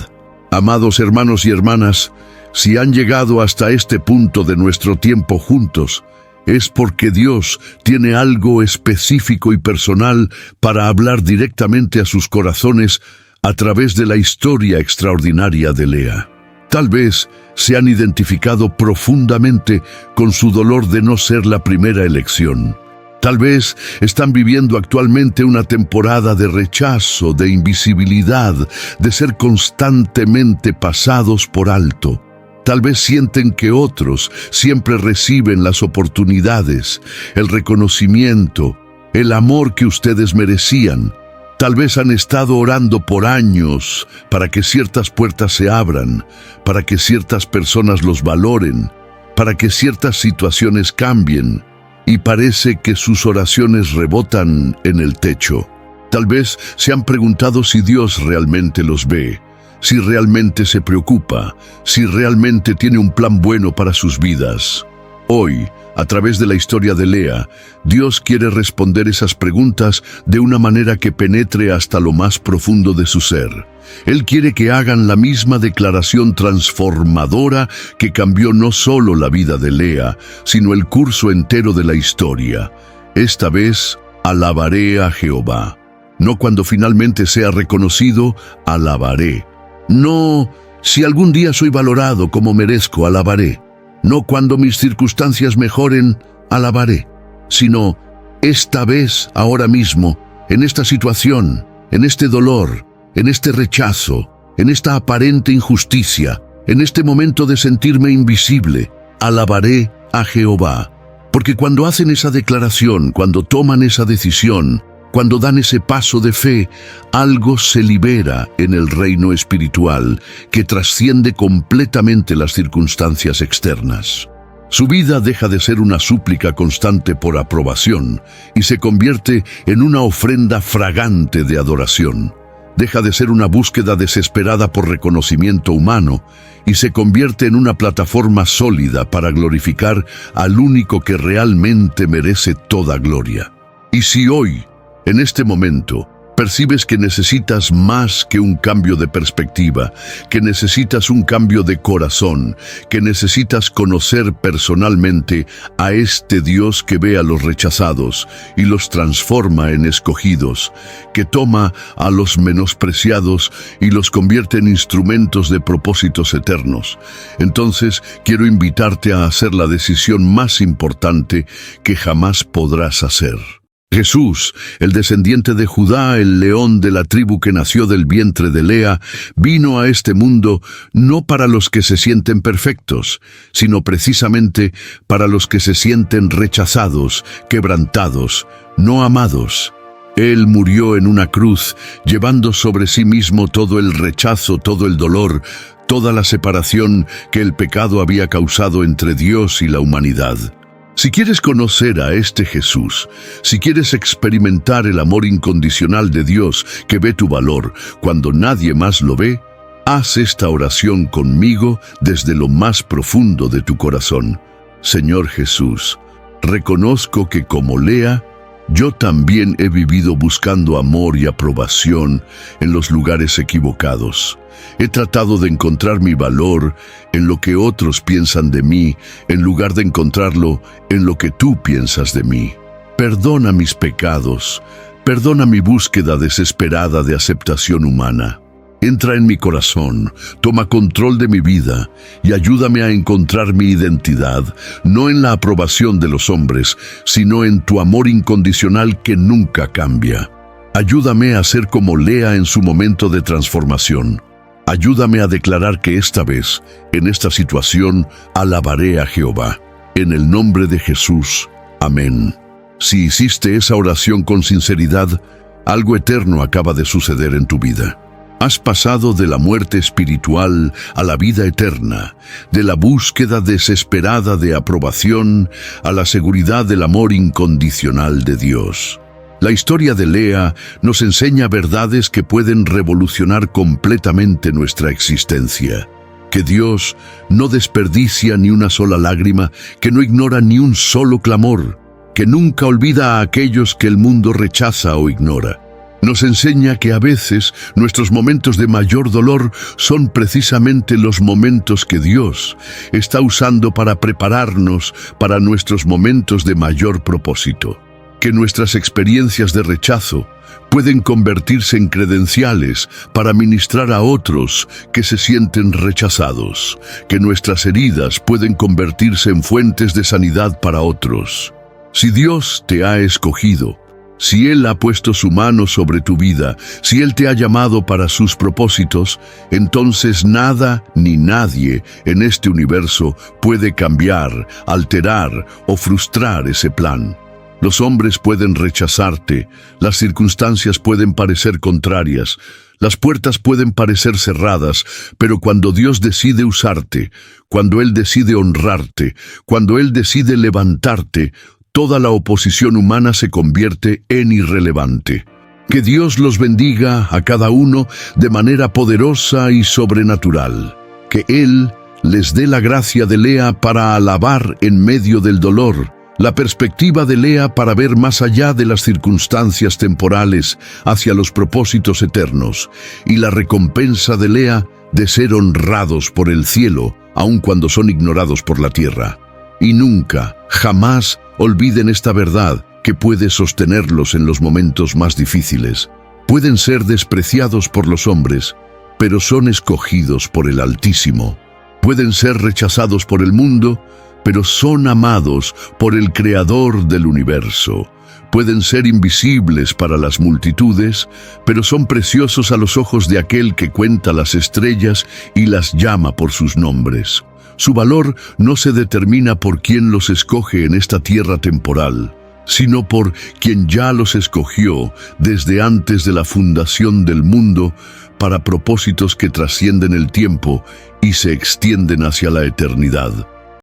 S1: Amados hermanos y hermanas, si han llegado hasta este punto de nuestro tiempo juntos, es porque Dios tiene algo específico y personal para hablar directamente a sus corazones a través de la historia extraordinaria de Lea. Tal vez se han identificado profundamente con su dolor de no ser la primera elección. Tal vez están viviendo actualmente una temporada de rechazo, de invisibilidad, de ser constantemente pasados por alto. Tal vez sienten que otros siempre reciben las oportunidades, el reconocimiento, el amor que ustedes merecían. Tal vez han estado orando por años para que ciertas puertas se abran, para que ciertas personas los valoren, para que ciertas situaciones cambien, y parece que sus oraciones rebotan en el techo. Tal vez se han preguntado si Dios realmente los ve, si realmente se preocupa, si realmente tiene un plan bueno para sus vidas. Hoy, a través de la historia de Lea, Dios quiere responder esas preguntas de una manera que penetre hasta lo más profundo de su ser. Él quiere que hagan la misma declaración transformadora que cambió no solo la vida de Lea, sino el curso entero de la historia. Esta vez, alabaré a Jehová. No cuando finalmente sea reconocido, alabaré. No, si algún día soy valorado como merezco, alabaré. No cuando mis circunstancias mejoren, alabaré. Sino, esta vez, ahora mismo, en esta situación, en este dolor, en este rechazo, en esta aparente injusticia, en este momento de sentirme invisible, alabaré a Jehová. Porque cuando hacen esa declaración, cuando toman esa decisión, cuando dan ese paso de fe, algo se libera en el reino espiritual que trasciende completamente las circunstancias externas. Su vida deja de ser una súplica constante por aprobación y se convierte en una ofrenda fragante de adoración. Deja de ser una búsqueda desesperada por reconocimiento humano y se convierte en una plataforma sólida para glorificar al único que realmente merece toda gloria. Y si hoy, en este momento, percibes que necesitas más que un cambio de perspectiva, que necesitas un cambio de corazón, que necesitas conocer personalmente a este Dios que ve a los rechazados y los transforma en escogidos, que toma a los menospreciados y los convierte en instrumentos de propósitos eternos, entonces quiero invitarte a hacer la decisión más importante que jamás podrás hacer. Jesús, el descendiente de Judá, el león de la tribu que nació del vientre de Lea, vino a este mundo no para los que se sienten perfectos, sino precisamente para los que se sienten rechazados, quebrantados, no amados. Él murió en una cruz, llevando sobre sí mismo todo el rechazo, todo el dolor, toda la separación que el pecado había causado entre Dios y la humanidad. Si quieres conocer a este Jesús, si quieres experimentar el amor incondicional de Dios que ve tu valor cuando nadie más lo ve, haz esta oración conmigo desde lo más profundo de tu corazón. Señor Jesús, reconozco que como Lea, yo también he vivido buscando amor y aprobación en los lugares equivocados. He tratado de encontrar mi valor en lo que otros piensan de mí, en lugar de encontrarlo en lo que tú piensas de mí. Perdona mis pecados, perdona mi búsqueda desesperada de aceptación humana. Entra en mi corazón, toma control de mi vida y ayúdame a encontrar mi identidad, no en la aprobación de los hombres, sino en tu amor incondicional que nunca cambia. Ayúdame a ser como Lea en su momento de transformación. Ayúdame a declarar que esta vez, en esta situación, alabaré a Jehová. En el nombre de Jesús. Amén. Si hiciste esa oración con sinceridad, algo eterno acaba de suceder en tu vida. Has pasado de la muerte espiritual a la vida eterna, de la búsqueda desesperada de aprobación a la seguridad del amor incondicional de Dios. La historia de Lea nos enseña verdades que pueden revolucionar completamente nuestra existencia. Que Dios no desperdicia ni una sola lágrima, que no ignora ni un solo clamor, que nunca olvida a aquellos que el mundo rechaza o ignora. Nos enseña que a veces nuestros momentos de mayor dolor son precisamente los momentos que Dios está usando para prepararnos para nuestros momentos de mayor propósito. Que nuestras experiencias de rechazo pueden convertirse en credenciales para ministrar a otros que se sienten rechazados. Que nuestras heridas pueden convertirse en fuentes de sanidad para otros. Si Dios te ha escogido, si Él ha puesto su mano sobre tu vida, si Él te ha llamado para sus propósitos, entonces nada ni nadie en este universo puede cambiar, alterar o frustrar ese plan. Los hombres pueden rechazarte, las circunstancias pueden parecer contrarias, las puertas pueden parecer cerradas, pero cuando Dios decide usarte, cuando Él decide honrarte, cuando Él decide levantarte, toda la oposición humana se convierte en irrelevante. Que Dios los bendiga a cada uno de manera poderosa y sobrenatural. Que Él les dé la gracia de Lea para alabar en medio del dolor, la perspectiva de Lea para ver más allá de las circunstancias temporales hacia los propósitos eternos, y la recompensa de Lea de ser honrados por el cielo, aun cuando son ignorados por la tierra. Y nunca, jamás olviden esta verdad que puede sostenerlos en los momentos más difíciles. Pueden ser despreciados por los hombres, pero son escogidos por el Altísimo. Pueden ser rechazados por el mundo, pero son amados por el Creador del universo. Pueden ser invisibles para las multitudes, pero son preciosos a los ojos de aquel que cuenta las estrellas y las llama por sus nombres. Su valor no se determina por quien los escoge en esta tierra temporal, sino por quien ya los escogió desde antes de la fundación del mundo para propósitos que trascienden el tiempo y se extienden hacia la eternidad.